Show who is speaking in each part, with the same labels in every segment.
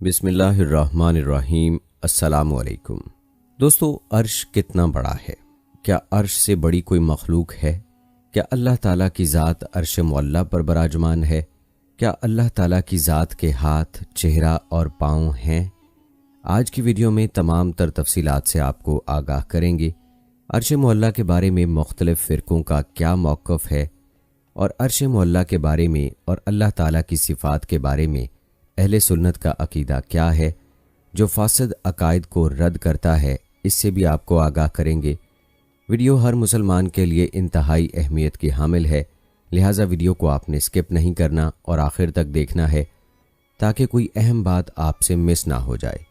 Speaker 1: بسم اللہ الرحمن الرحیم۔ السلام علیکم دوستو، عرش کتنا بڑا ہے؟ کیا عرش سے بڑی کوئی مخلوق ہے؟ کیا اللہ تعالیٰ کی ذات عرش معلیٰ پر براجمان ہے؟ کیا اللہ تعالیٰ کی ذات کے ہاتھ، چہرہ اور پاؤں ہیں؟ آج کی ویڈیو میں تمام تر تفصیلات سے آپ کو آگاہ کریں گے۔ عرش معلیٰ کے بارے میں مختلف فرقوں کا کیا موقف ہے، اور عرش معلیٰ کے بارے میں اور اللہ تعالیٰ کی صفات کے بارے میں اہل سنت کا عقیدہ کیا ہے جو فاسد عقائد کو رد کرتا ہے، اس سے بھی آپ کو آگاہ کریں گے۔ ویڈیو ہر مسلمان کے لیے انتہائی اہمیت کی حامل ہے، لہٰذا ویڈیو کو آپ نے سکپ نہیں کرنا اور آخر تک دیکھنا ہے تاکہ کوئی اہم بات آپ سے مس نہ ہو جائے۔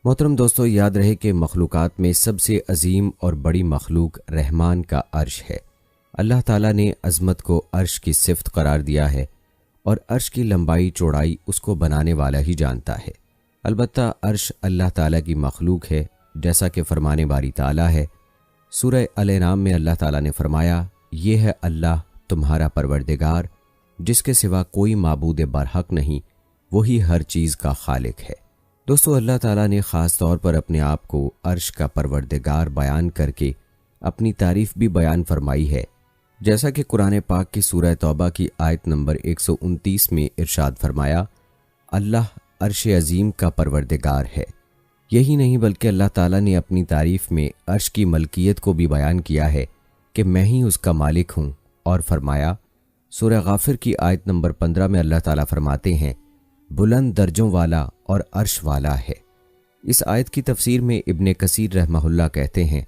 Speaker 1: محترم دوستو، یاد رہے کہ مخلوقات میں سب سے عظیم اور بڑی مخلوق رحمان کا عرش ہے۔ اللہ تعالیٰ نے عظمت کو عرش کی صفت قرار دیا ہے، اور عرش کی لمبائی چوڑائی اس کو بنانے والا ہی جانتا ہے۔ البتہ عرش اللہ تعالیٰ کی مخلوق ہے، جیسا کہ فرمان باری تعالیٰ ہے۔ سورہ الانعام میں اللہ تعالیٰ نے فرمایا، یہ ہے اللہ تمہارا پروردگار جس کے سوا کوئی معبود برحق نہیں، وہی ہر چیز کا خالق ہے۔ دوستو، اللہ تعالیٰ نے خاص طور پر اپنے آپ کو عرش کا پروردگار بیان کر کے اپنی تعریف بھی بیان فرمائی ہے، جیسا کہ قرآن پاک کی سورہ توبہ کی آیت نمبر 129 میں ارشاد فرمایا، اللہ عرش عظیم کا پروردگار ہے۔ یہی نہیں بلکہ اللہ تعالیٰ نے اپنی تعریف میں عرش کی ملکیت کو بھی بیان کیا ہے کہ میں ہی اس کا مالک ہوں، اور فرمایا سورہ غافر کی آیت نمبر 15 میں اللہ تعالیٰ فرماتے ہیں، بلند درجوں والا اور عرش والا ہے۔ اس آیت کی تفسیر میں ابن کثیر رحمہ اللہ کہتے ہیں،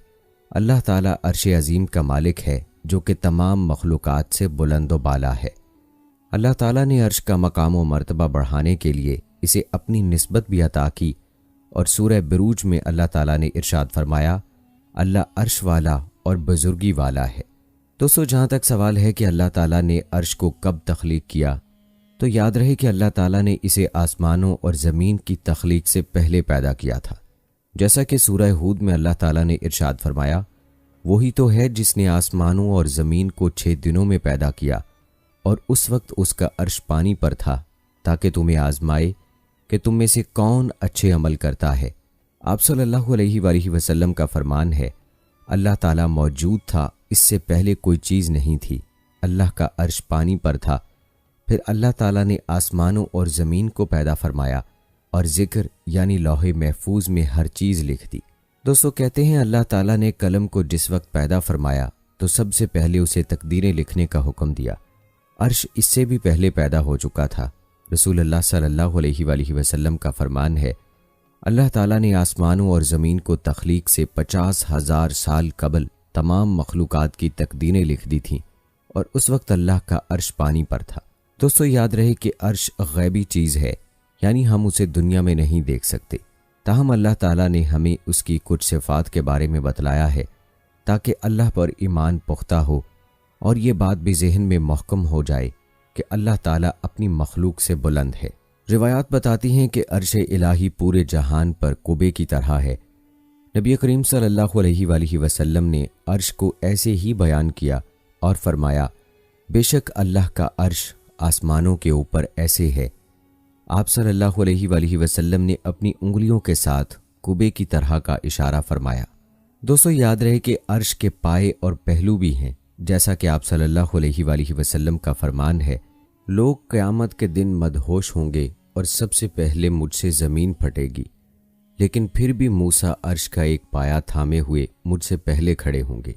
Speaker 1: اللہ تعالیٰ عرش عظیم کا مالک ہے جو کہ تمام مخلوقات سے بلند و بالا ہے۔ اللہ تعالیٰ نے عرش کا مقام و مرتبہ بڑھانے کے لیے اسے اپنی نسبت بھی عطا کی، اور سورہ بروج میں اللہ تعالیٰ نے ارشاد فرمایا، اللہ عرش والا اور بزرگی والا ہے۔ دوستو، جہاں تک سوال ہے کہ اللہ تعالیٰ نے عرش کو کب تخلیق کیا، تو یاد رہے کہ اللہ تعالیٰ نے اسے آسمانوں اور زمین کی تخلیق سے پہلے پیدا کیا تھا، جیسا کہ سورہ ہود میں اللہ تعالیٰ نے ارشاد فرمایا، وہی تو ہے جس نے آسمانوں اور زمین کو 6 دنوں میں پیدا کیا، اور اس وقت اس کا عرش پانی پر تھا، تاکہ تمہیں آزمائے کہ تم میں سے کون اچھے عمل کرتا ہے۔ آپ صلی اللہ علیہ وآلہ وسلم کا فرمان ہے، اللہ تعالیٰ موجود تھا، اس سے پہلے کوئی چیز نہیں تھی، اللہ کا عرش پانی پر تھا، پھر اللہ تعالیٰ نے آسمانوں اور زمین کو پیدا فرمایا، اور ذکر یعنی لوح محفوظ میں ہر چیز لکھ دی۔ دوستو، کہتے ہیں اللہ تعالیٰ نے قلم کو جس وقت پیدا فرمایا تو سب سے پہلے اسے تقدیریں لکھنے کا حکم دیا۔ عرش اس سے بھی پہلے پیدا ہو چکا تھا۔ رسول اللہ صلی اللہ علیہ وآلہ وسلم کا فرمان ہے، اللہ تعالیٰ نے آسمانوں اور زمین کو تخلیق سے 50,000 سال قبل تمام مخلوقات کی تقدیریں لکھ دی تھیں، اور اس وقت اللہ کا عرش پانی پر تھا۔ دوستو، یاد رہے کہ عرش غیبی چیز ہے، یعنی ہم اسے دنیا میں نہیں دیکھ سکتے، تاہم اللہ تعالیٰ نے ہمیں اس کی کچھ صفات کے بارے میں بتلایا ہے تاکہ اللہ پر ایمان پختہ ہو، اور یہ بات بھی ذہن میں محکم ہو جائے کہ اللہ تعالیٰ اپنی مخلوق سے بلند ہے۔ روایات بتاتی ہیں کہ عرش الہی پورے جہان پر کعبے کی طرح ہے۔ نبی کریم صلی اللہ علیہ وآلہ وسلم نے عرش کو ایسے ہی بیان کیا اور فرمایا، بے شک اللہ کا عرش آسمانوں کے اوپر ایسے ہے۔ آپ صلی اللہ علیہ وآلہ وسلم نے اپنی انگلیوں کے ساتھ کعبے کی طرح کا اشارہ فرمایا۔ دوستو، یاد رہے کہ عرش کے پائے اور پہلو بھی ہیں، جیسا کہ آپ صلی اللہ علیہ وآلہ وسلم کا فرمان ہے، لوگ قیامت کے دن مدہوش ہوں گے اور سب سے پہلے مجھ سے زمین پھٹے گی، لیکن پھر بھی موسیٰ عرش کا ایک پایا تھامے ہوئے مجھ سے پہلے کھڑے ہوں گے۔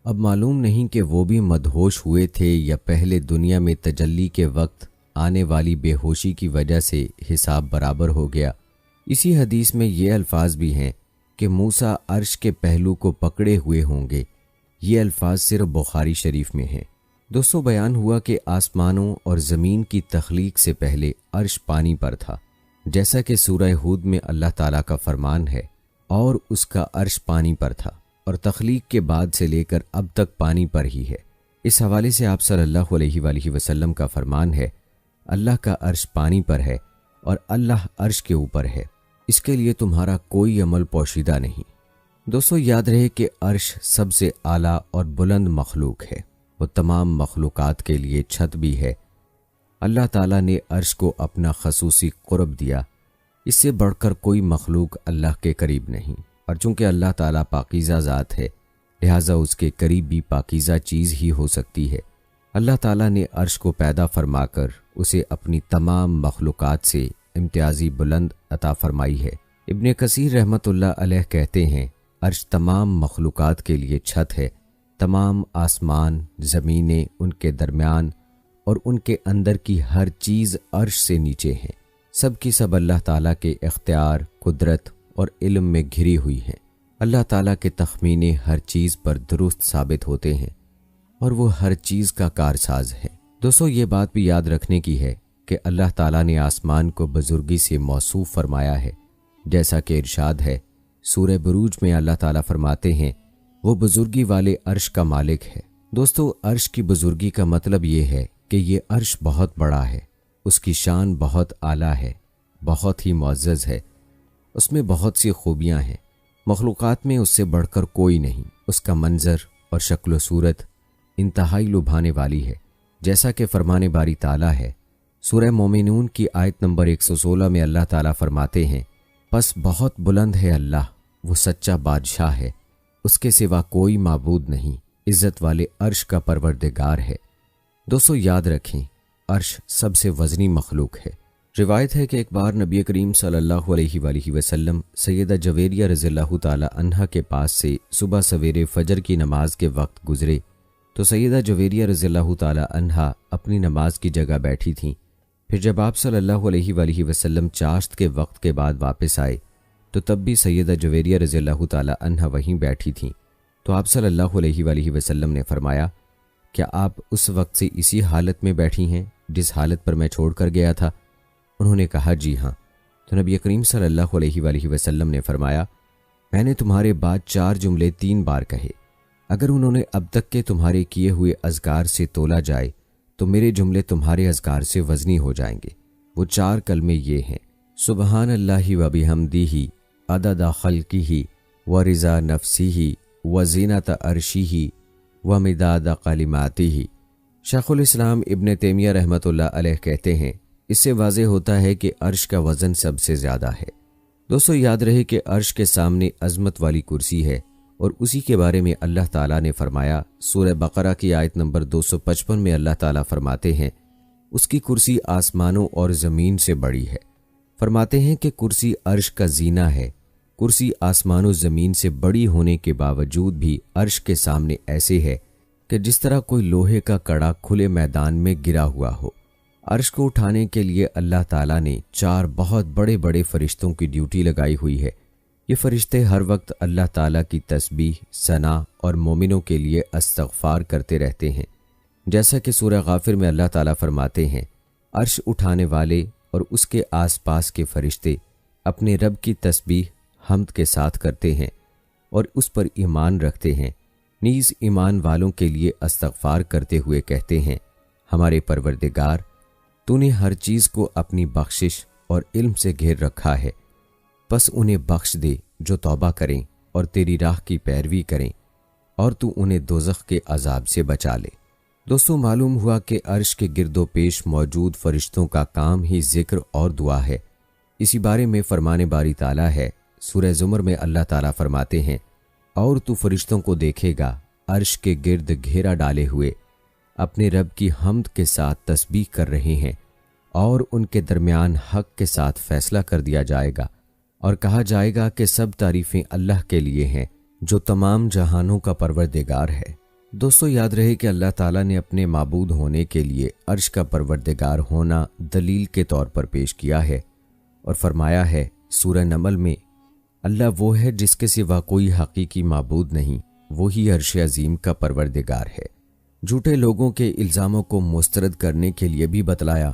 Speaker 1: اب معلوم نہیں کہ وہ بھی مدہوش ہوئے تھے یا پہلے دنیا میں تجلی کے وقت آنے والی بے ہوشی کی وجہ سے حساب برابر ہو گیا۔ اسی حدیث میں یہ الفاظ بھی ہیں کہ موسیٰ عرش کے پہلو کو پکڑے ہوئے ہوں گے۔ یہ الفاظ صرف بخاری شریف میں ہیں۔ دوستو، بیان ہوا کہ آسمانوں اور زمین کی تخلیق سے پہلے عرش پانی پر تھا، جیسا کہ سورہ ہود میں اللہ تعالیٰ کا فرمان ہے، اور اس کا عرش پانی پر تھا، اور تخلیق کے بعد سے لے کر اب تک پانی پر ہی ہے۔ اس حوالے سے آپ صلی اللہ علیہ وآلہ وسلم کا فرمان ہے، اللہ کا عرش پانی پر ہے اور اللہ عرش کے اوپر ہے، اس کے لیے تمہارا کوئی عمل پوشیدہ نہیں۔ دوستو، یاد رہے کہ عرش سب سے اعلیٰ اور بلند مخلوق ہے، وہ تمام مخلوقات کے لیے چھت بھی ہے۔ اللہ تعالیٰ نے عرش کو اپنا خصوصی قرب دیا، اس سے بڑھ کر کوئی مخلوق اللہ کے قریب نہیں، اور چونکہ اللہ تعالیٰ پاکیزہ ذات ہے لہٰذا اس کے قریب بھی پاکیزہ چیز ہی ہو سکتی ہے۔ اللہ تعالیٰ نے عرش کو پیدا فرما کر اسے اپنی تمام مخلوقات سے امتیازی بلند عطا فرمائی ہے۔ ابن کثیر رحمۃ اللہ علیہ کہتے ہیں عرش تمام مخلوقات کے لیے چھت ہے، تمام آسمان، زمینیں، ان کے درمیان اور ان کے اندر کی ہر چیز عرش سے نیچے ہیں، سب کی سب اللہ تعالیٰ کے اختیار، قدرت اور علم میں گھری ہوئی ہیں۔ اللہ تعالیٰ کے تخمینے ہر چیز پر درست ثابت ہوتے ہیں اور وہ ہر چیز کا کارساز ہے۔ دوستو یہ بات بھی یاد رکھنے کی ہے کہ اللہ تعالیٰ نے آسمان کو بزرگی سے موصوف فرمایا ہے، جیسا کہ ارشاد ہے سورہ بروج میں اللہ تعالیٰ فرماتے ہیں وہ بزرگی والے عرش کا مالک ہے۔ دوستو عرش کی بزرگی کا مطلب یہ ہے کہ یہ عرش بہت بڑا ہے، اس کی شان بہت اعلیٰ ہے، بہت ہی معزز ہے، اس میں بہت سی خوبیاں ہیں، مخلوقات میں اس سے بڑھ کر کوئی نہیں، اس کا منظر اور شکل و صورت انتہائی لبھانے والی ہے، جیسا کہ فرمان باری تعالیٰ ہے سورہ مومنون کی آیت نمبر 116 میں اللہ تعالیٰ فرماتے ہیں پس بہت بلند ہے اللہ، وہ سچا بادشاہ ہے، اس کے سوا کوئی معبود نہیں، عزت والے عرش کا پروردگار ہے۔ دوستو یاد رکھیں عرش سب سے وزنی مخلوق ہے۔ روایت ہے کہ ایک بار نبی کریم صلی اللہ علیہ وآلہ وسلم سیدہ جویریہ رضی اللہ تعالی عنہا کے پاس سے صبح سویرے فجر کی نماز کے وقت گزرے تو سیدہ جویریہ رضی اللہ تعالی عنہا اپنی نماز کی جگہ بیٹھی تھیں۔ پھر جب آپ صلی اللہ علیہ وآلہ وسلم چاشت کے وقت کے بعد واپس آئے تو تب بھی سیدہ جویریہ رضی اللہ تعالی عنہا وہیں بیٹھی تھیں، تو آپ صلی اللہ علیہ وآلہ وسلم نے فرمایا کیا آپ اس وقت سے اسی حالت میں بیٹھی ہیں جس حالت پر میں چھوڑ کر گیا تھا؟ انہوں نے کہا جی ہاں۔ تو نبی کریم صلی اللہ علیہ وآلہ وسلم نے فرمایا میں نے تمہارے بعد 4 جملے 3 بار کہے، اگر انہوں نے اب تک کے تمہارے کیے ہوئے اذکار سے تولا جائے تو میرے جملے تمہارے اذکار سے وزنی ہو جائیں گے۔ وہ 4 کلمے یہ ہیں سبحان اللہ و بحمدہ عدد خلقہ و رضا نفسہ و زینت عرشہ و مداد کلماتہ۔ شیخ الاسلام ابن تیمیہ رحمۃ اللہ علیہ کہتے ہیں اس سے واضح ہوتا ہے کہ عرش کا وزن سب سے زیادہ ہے۔ دوستو یاد رہے کہ عرش کے سامنے عظمت والی کرسی ہے اور اسی کے بارے میں اللہ تعالیٰ نے فرمایا سورہ بقرہ کی آیت نمبر 255 میں اللہ تعالیٰ فرماتے ہیں اس کی کرسی آسمانوں اور زمین سے بڑی ہے۔ فرماتے ہیں کہ کرسی عرش کا زینہ ہے۔ کرسی آسمان و زمین سے بڑی ہونے کے باوجود بھی عرش کے سامنے ایسے ہے کہ جس طرح کوئی لوہے کا کڑا کھلے میدان میں گرا ہوا ہو۔ عرش کو اٹھانے کے لیے اللہ تعالیٰ نے 4 بہت بڑے بڑے فرشتوں کی ڈیوٹی لگائی ہوئی ہے۔ یہ فرشتے ہر وقت اللہ تعالیٰ کی تسبیح، ثنا اور مومنوں کے لیے استغفار کرتے رہتے ہیں، جیسا کہ سورہ غافر میں اللہ تعالیٰ فرماتے ہیں عرش اٹھانے والے اور اس کے آس پاس کے فرشتے اپنے رب کی تسبیح حمد کے ساتھ کرتے ہیں اور اس پر ایمان رکھتے ہیں، نیز ایمان والوں کے لیے استغفار کرتے ہوئے کہتے ہیں ہمارے پروردگار تو نے ہر چیز کو اپنی بخشش اور علم سے گھیر رکھا ہے، پس انہیں بخش دے جو توبہ کریں اور تیری راہ کی پیروی کریں، اور تو انہیں دوزخ کے عذاب سے بچا لے۔ دوستو معلوم ہوا کہ عرش کے گرد و پیش موجود فرشتوں کا کام ہی ذکر اور دعا ہے۔ اسی بارے میں فرمان باری تعالیٰ ہے سورہ زمر میں اللہ تعالیٰ فرماتے ہیں اور تو فرشتوں کو دیکھے گا عرش کے گرد گھیرا ڈالے ہوئے اپنے رب کی حمد کے ساتھ تسبیح کر رہے ہیں، اور ان کے درمیان حق کے ساتھ فیصلہ کر دیا جائے گا اور کہا جائے گا کہ سب تعریفیں اللہ کے لیے ہیں جو تمام جہانوں کا پروردگار ہے۔ دوستو یاد رہے کہ اللہ تعالیٰ نے اپنے معبود ہونے کے لیے عرش کا پروردگار ہونا دلیل کے طور پر پیش کیا ہے اور فرمایا ہے سورہ نمل میں اللہ وہ ہے جس کے سوا کوئی حقیقی معبود نہیں، وہی عرش عظیم کا پروردگار ہے۔ جھوٹے لوگوں کے الزاموں کو مسترد کرنے کے لیے بھی بتلایا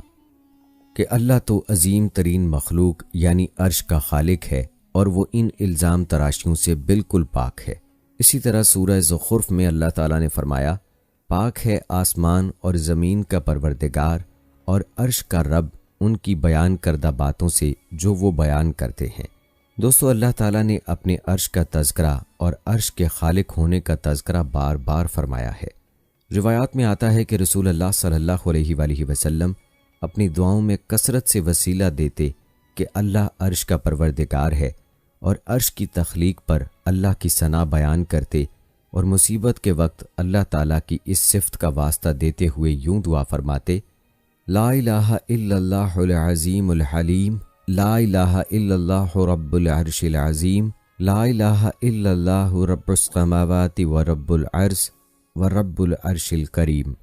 Speaker 1: کہ اللہ تو عظیم ترین مخلوق یعنی عرش کا خالق ہے اور وہ ان الزام تراشیوں سے بالکل پاک ہے۔ اسی طرح سورہ زخرف میں اللہ تعالیٰ نے فرمایا پاک ہے آسمان اور زمین کا پروردگار اور عرش کا رب ان کی بیان کردہ باتوں سے جو وہ بیان کرتے ہیں۔ دوستو اللہ تعالیٰ نے اپنے عرش کا تذکرہ اور عرش کے خالق ہونے کا تذکرہ بار بار فرمایا ہے۔ روایات میں آتا ہے کہ رسول اللہ صلی اللہ علیہ وآلہ وسلم اپنی دعاؤں میں کثرت سے وسیلہ دیتے کہ اللہ عرش کا پروردگار ہے، اور عرش کی تخلیق پر اللہ کی ثنا بیان کرتے اور مصیبت کے وقت اللہ تعالیٰ کی اس صفت کا واسطہ دیتے ہوئے یوں دعا فرماتے: لا الہ الا اللہ العظیم الحلیم، لا الہ الا اللہ رب العرش العظیم، لا الہ الا اللہ رب السماوات و رب العرش و رب العرش الکریم۔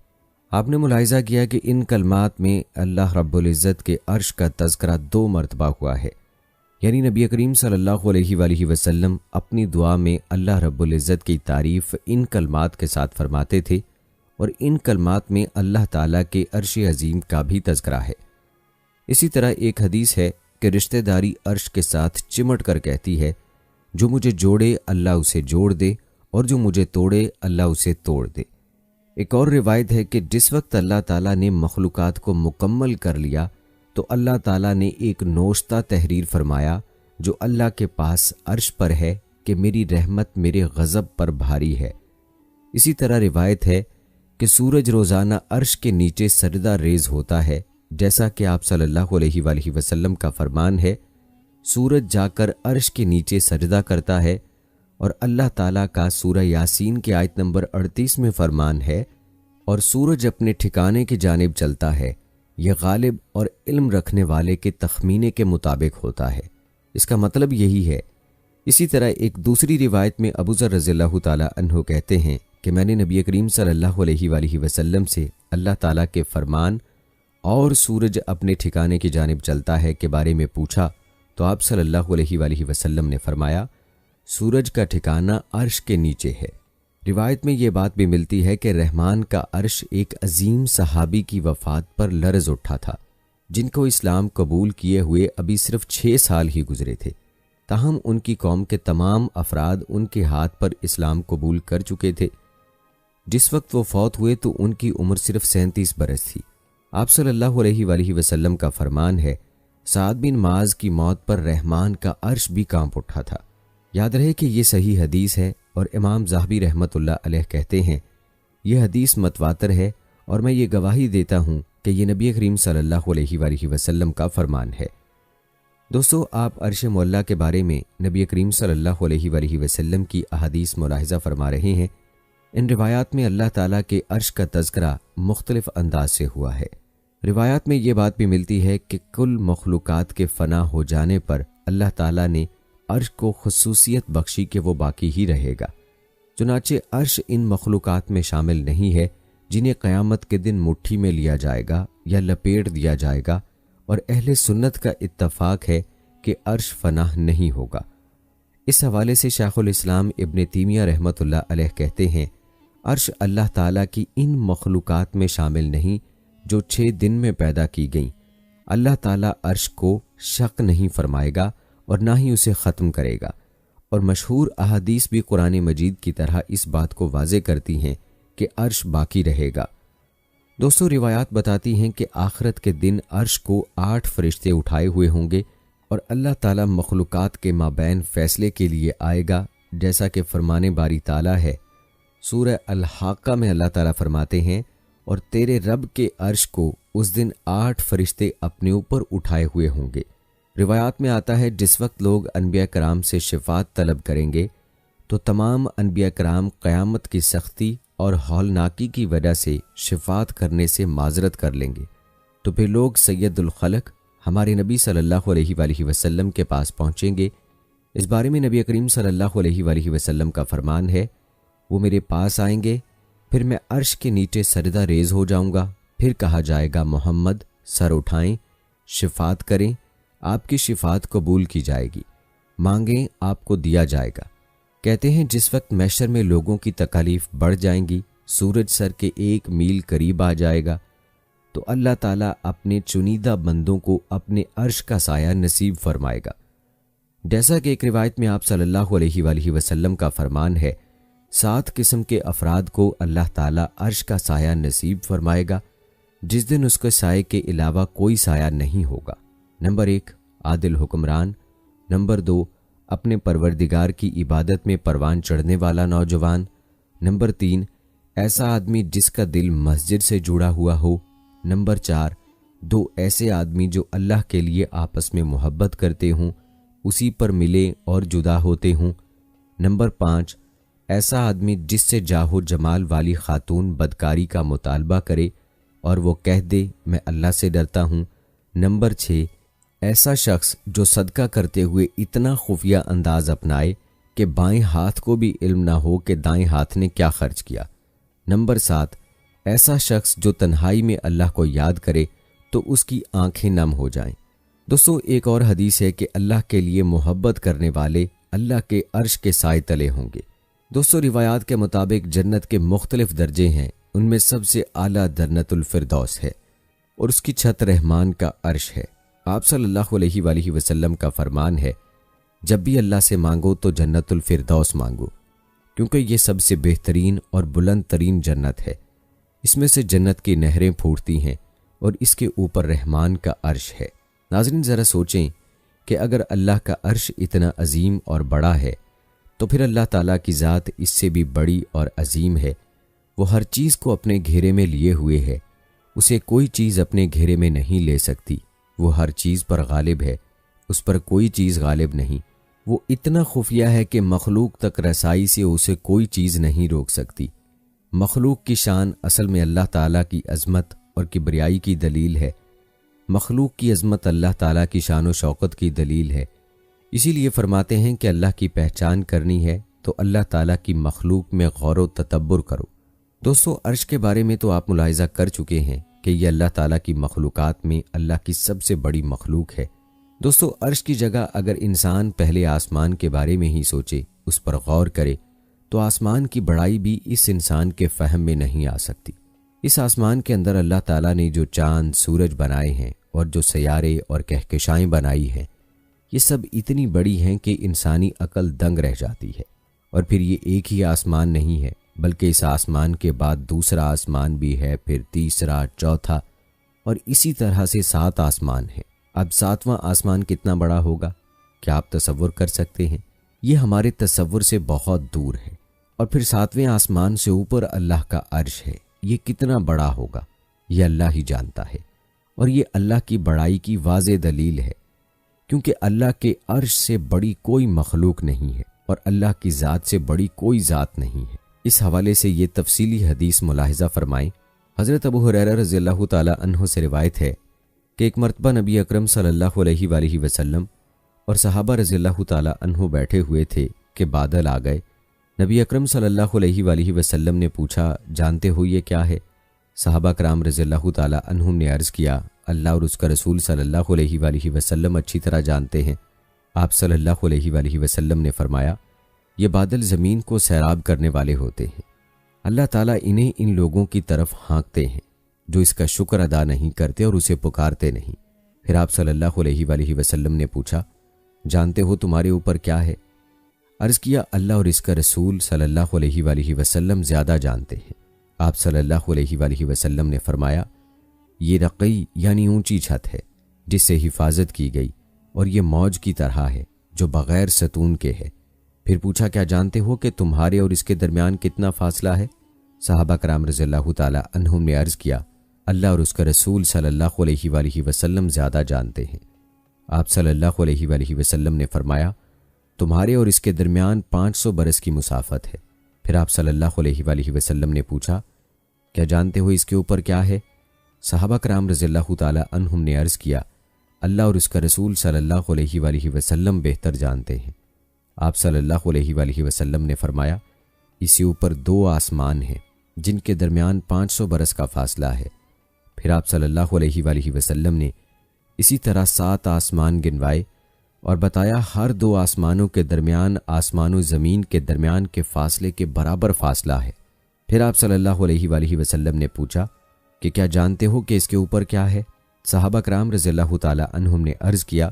Speaker 1: آپ نے ملاحظہ کیا کہ ان کلمات میں اللہ رب العزت کے عرش کا تذکرہ 2 مرتبہ ہوا ہے، یعنی نبی کریم صلی اللہ علیہ وآلہ وسلم اپنی دعا میں اللہ رب العزت کی تعریف ان کلمات کے ساتھ فرماتے تھے، اور ان کلمات میں اللہ تعالیٰ کے عرش عظیم کا بھی تذکرہ ہے۔ اسی طرح ایک حدیث ہے کہ رشتہ داری عرش کے ساتھ چمٹ کر کہتی ہے: جو مجھے جوڑے اللہ اسے جوڑ دے، اور جو مجھے توڑے اللہ اسے توڑ دے۔ ایک اور روایت ہے کہ جس وقت اللہ تعالیٰ نے مخلوقات کو مکمل کر لیا تو اللہ تعالیٰ نے ایک نوشتہ تحریر فرمایا جو اللہ کے پاس عرش پر ہے کہ میری رحمت میرے غضب پر بھاری ہے۔ اسی طرح روایت ہے کہ سورج روزانہ عرش کے نیچے سجدہ ریز ہوتا ہے، جیسا کہ آپ صلی اللہ علیہ وآلہ وسلم کا فرمان ہے: سورج جا کر عرش کے نیچے سجدہ کرتا ہے، اور اللہ تعالیٰ کا سورہ یاسین کی آیت نمبر 38 میں فرمان ہے: اور سورج اپنے ٹھکانے کی جانب چلتا ہے، یہ غالب اور علم رکھنے والے کے تخمینے کے مطابق ہوتا ہے۔ اس کا مطلب یہی ہے۔ اسی طرح ایک دوسری روایت میں ابو ذر رضی اللہ تعالیٰ عنہ کہتے ہیں کہ میں نے نبی کریم صلی اللہ علیہ وآلہ وسلم سے اللہ تعالیٰ کے فرمان اور سورج اپنے ٹھکانے کی جانب چلتا ہے کے بارے میں پوچھا، تو آپ صلی اللہ علیہ وآلہ وسلم نے فرمایا: سورج کا ٹھکانہ عرش کے نیچے ہے۔ روایت میں یہ بات بھی ملتی ہے کہ رحمان کا عرش ایک عظیم صحابی کی وفات پر لرز اٹھا تھا، جن کو اسلام قبول کیے ہوئے ابھی صرف 6 سال ہی گزرے تھے، تاہم ان کی قوم کے تمام افراد ان کے ہاتھ پر اسلام قبول کر چکے تھے۔ جس وقت وہ فوت ہوئے تو ان کی عمر صرف 37 برس تھی۔ آپ صلی اللہ علیہ وآلہ وسلم کا فرمان ہے: سعد بن معاذ کی موت پر رحمان کا عرش بھی کانپ اٹھا تھا۔ یاد رہے کہ یہ صحیح حدیث ہے، اور امام ذہبی رحمۃ اللہ علیہ کہتے ہیں یہ حدیث متواتر ہے، اور میں یہ گواہی دیتا ہوں کہ یہ نبی کریم صلی اللہ علیہ وآلہ وسلم کا فرمان ہے۔ دوستو، آپ عرش معلیٰ کے بارے میں نبی کریم صلی اللہ علیہ وآلہ وسلم کی احادیث ملاحظہ فرما رہے ہیں۔ ان روایات میں اللہ تعالیٰ کے عرش کا تذکرہ مختلف انداز سے ہوا ہے۔ روایات میں یہ بات بھی ملتی ہے کہ کل مخلوقات کے فنا ہو جانے پر اللہ تعالیٰ نے عرش کو خصوصیت بخشی کہ وہ باقی ہی رہے گا، چنانچہ عرش ان مخلوقات میں شامل نہیں ہے جنہیں قیامت کے دن مٹھی میں لیا جائے گا یا لپیٹ دیا جائے گا، اور اہل سنت کا اتفاق ہے کہ عرش فنا نہیں ہوگا۔ اس حوالے سے شیخ الاسلام ابن تیمیہ رحمۃ اللہ علیہ کہتے ہیں: عرش اللہ تعالیٰ کی ان مخلوقات میں شامل نہیں جو 6 دن میں پیدا کی گئیں۔ اللہ تعالیٰ عرش کو شق نہیں فرمائے گا اور نہ ہی اسے ختم کرے گا، اور مشہور احادیث بھی قرآن مجید کی طرح اس بات کو واضح کرتی ہیں کہ عرش باقی رہے گا۔ دوستو، روایات بتاتی ہیں کہ آخرت کے دن عرش کو 8 فرشتے اٹھائے ہوئے ہوں گے، اور اللہ تعالیٰ مخلوقات کے مابین فیصلے کے لیے آئے گا، جیسا کہ فرمان باری تعالیٰ ہے۔ سورہ الحاقہ میں اللہ تعالیٰ فرماتے ہیں: اور تیرے رب کے عرش کو اس دن 8 فرشتے اپنے اوپر اٹھائے ہوئے ہوں گے۔ روایات میں آتا ہے جس وقت لوگ انبیاء کرام سے شفاعت طلب کریں گے تو تمام انبیاء کرام قیامت کی سختی اور ہولناکی کی وجہ سے شفاعت کرنے سے معذرت کر لیں گے، تو پھر لوگ سید الخلق ہمارے نبی صلی اللہ علیہ وآلہ وسلم کے پاس پہنچیں گے۔ اس بارے میں نبی کریم صلی اللہ علیہ وآلہ وسلم کا فرمان ہے: وہ میرے پاس آئیں گے، پھر میں عرش کے نیچے سجدہ ریز ہو جاؤں گا، پھر کہا جائے گا محمد سر اٹھائیں، شفاعت کریں، آپ کی شفاعت قبول کی جائے گی، مانگیں آپ کو دیا جائے گا۔ کہتے ہیں جس وقت محشر میں لوگوں کی تکالیف بڑھ جائیں گی، سورج سر کے 1 میل قریب آ جائے گا، تو اللہ تعالیٰ اپنے چنیدہ بندوں کو اپنے عرش کا سایہ نصیب فرمائے گا۔ جیسا کہ ایک روایت میں آپ صلی اللہ علیہ وآلہ وسلم کا فرمان ہے: 7 قسم کے افراد کو اللہ تعالیٰ عرش کا سایہ نصیب فرمائے گا، جس دن اس کے سائے کے علاوہ کوئی سایہ نہیں ہوگا۔ نمبر 1، عادل حکمران۔ نمبر 2، اپنے پروردگار کی عبادت میں پروان چڑھنے والا نوجوان۔ نمبر 3، ایسا آدمی جس کا دل مسجد سے جڑا ہوا ہو۔ نمبر 4، دو ایسے آدمی جو اللہ کے لیے آپس میں محبت کرتے ہوں اسی پر ملے اور جدا ہوتے ہوں۔ نمبر 5، ایسا آدمی جس سے جاہ و جمال والی خاتون بدکاری کا مطالبہ کرے اور وہ کہہ دے میں اللہ سے ڈرتا ہوں۔ نمبر 6، ایسا شخص جو صدقہ کرتے ہوئے اتنا خفیہ انداز اپنائے کہ بائیں ہاتھ کو بھی علم نہ ہو کہ دائیں ہاتھ نے کیا خرچ کیا۔ نمبر 7، ایسا شخص جو تنہائی میں اللہ کو یاد کرے تو اس کی آنکھیں نم ہو جائیں۔ دوستو، ایک اور حدیث ہے کہ اللہ کے لیے محبت کرنے والے اللہ کے عرش کے سائے تلے ہوں گے۔ دوستو، روایات کے مطابق جنت کے مختلف درجے ہیں، ان میں سب سے اعلیٰ جنت الفردوس ہے اور اس کی چھت رحمان کا عرش ہے۔ آپ صلی اللہ علیہ وآلہ وسلم کا فرمان ہے، جب بھی اللہ سے مانگو تو جنت الفردوس مانگو، کیونکہ یہ سب سے بہترین اور بلند ترین جنت ہے۔ اس میں سے جنت کی نہریں پھوٹتی ہیں اور اس کے اوپر رحمان کا عرش ہے۔ ناظرین، ذرا سوچیں کہ اگر اللہ کا عرش اتنا عظیم اور بڑا ہے تو پھر اللہ تعالیٰ کی ذات اس سے بھی بڑی اور عظیم ہے۔ وہ ہر چیز کو اپنے گھیرے میں لیے ہوئے ہے، اسے کوئی چیز اپنے گھیرے میں نہیں لے سکتی۔ وہ ہر چیز پر غالب ہے، اس پر کوئی چیز غالب نہیں۔ وہ اتنا خفیہ ہے کہ مخلوق تک رسائی سے اسے کوئی چیز نہیں روک سکتی۔ مخلوق کی شان اصل میں اللہ تعالیٰ کی عظمت اور کبریائی کی دلیل ہے۔ مخلوق کی عظمت اللہ تعالیٰ کی شان و شوکت کی دلیل ہے۔ اسی لیے فرماتے ہیں کہ اللہ کی پہچان کرنی ہے تو اللہ تعالیٰ کی مخلوق میں غور و تدبر کرو۔ دوستو، عرش کے بارے میں تو آپ ملاحظہ کر چکے ہیں کہ یہ اللہ تعالیٰ کی مخلوقات میں اللہ کی سب سے بڑی مخلوق ہے۔ دوستو، عرش کی جگہ اگر انسان پہلے آسمان کے بارے میں ہی سوچے، اس پر غور کرے، تو آسمان کی بڑائی بھی اس انسان کے فہم میں نہیں آ سکتی۔ اس آسمان کے اندر اللہ تعالیٰ نے جو چاند، سورج بنائے ہیں اور جو سیارے اور کہکشائیں بنائی ہیں، یہ سب اتنی بڑی ہیں کہ انسانی عقل دنگ رہ جاتی ہے۔ اور پھر یہ ایک ہی آسمان نہیں ہے، بلکہ اس آسمان کے بعد دوسرا آسمان بھی ہے، پھر تیسرا، چوتھا، اور اسی طرح سے 7 آسمان ہیں۔ اب 7واں آسمان کتنا بڑا ہوگا، کیا آپ تصور کر سکتے ہیں؟ یہ ہمارے تصور سے بہت دور ہے۔ اور پھر 7ویں آسمان سے اوپر اللہ کا عرش ہے، یہ کتنا بڑا ہوگا یہ اللہ ہی جانتا ہے۔ اور یہ اللہ کی بڑائی کی واضح دلیل ہے، کیونکہ اللہ کے عرش سے بڑی کوئی مخلوق نہیں ہے اور اللہ کی ذات سے بڑی کوئی ذات نہیں ہے۔ اس حوالے سے یہ تفصیلی حدیث ملاحظہ فرمائیں۔ حضرت ابو ہریرہ رضی اللہ تعالی عنہ سے روایت ہے کہ ایک مرتبہ نبی اکرم صلی اللہ علیہ وآلہ وسلم اور صحابہ رضی اللہ تعالی عنہ بیٹھے ہوئے تھے کہ بادل آ گئے۔ نبی اکرم صلی اللہ علیہ وآلہ وسلم نے پوچھا، جانتے ہو یہ کیا ہے؟ صحابہ کرام رضی اللہ تعالی عنہم نے عرض کیا، اللہ اور اس کا رسول صلی اللہ علیہ وآلہ وسلم اچھی طرح جانتے ہیں۔ آپ صلی اللہ علیہ وآلہ وسلم نے فرمایا، یہ بادل زمین کو سیراب کرنے والے ہوتے ہیں۔ اللہ تعالیٰ انہیں ان لوگوں کی طرف ہانکتے ہیں جو اس کا شکر ادا نہیں کرتے اور اسے پکارتے نہیں۔ پھر آپ صلی اللہ علیہ وآلہ وسلم نے پوچھا، جانتے ہو تمہارے اوپر کیا ہے؟ عرض کیا، اللہ اور اس کا رسول صلی اللہ علیہ وآلہ وسلم زیادہ جانتے ہیں۔ آپ صلی اللہ علیہ وآلہ وسلم نے فرمایا، یہ رقی یعنی اونچی چھت ہے جس سے حفاظت کی گئی، اور یہ موج کی طرح ہے جو بغیر ستون کے ہے۔ پھر پوچھا، کیا جانتے ہو کہ تمہارے اور اس کے درمیان کتنا فاصلہ ہے؟ صحابہ کرام رضی اللہ تعالی عنہم نے عرض کیا، اللہ اور اس کا رسول صلی اللہ علیہ وآلہ وسلم زیادہ جانتے ہیں۔ آپ صلی اللہ علیہ وآلہ وسلم نے فرمایا، تمہارے اور اس کے درمیان 500 برس کی مسافت ہے۔ پھر آپ صلی اللہ علیہ وآلہ وسلم نے پوچھا، کیا جانتے ہو اس کے اوپر کیا ہے؟ صحابہ کرام رضی اللہ تعالی عنہم نے عرض کیا، اللہ اور اس کا رسول صلی اللہ علیہ وآلہ وسلم بہتر جانتے ہیں۔ آپ صلی اللہ علیہ وآلہ وسلم نے فرمایا، اس سے اوپر 2 آسمان ہیں جن کے درمیان 500 برس کا فاصلہ ہے۔ پھر آپ صلی اللہ علیہ وآلہ وسلم نے اسی طرح 7 آسمان گنوائے اور بتایا ہر 2 آسمانوں کے درمیان آسمان و زمین کے درمیان کے فاصلے کے برابر فاصلہ ہے۔ پھر آپ صلی اللہ علیہ وآلہ وسلم نے پوچھا کہ کیا جانتے ہو کہ اس کے اوپر کیا ہے؟ صحابہ کرام رضی اللہ تعالی عنہم نے عرض کیا،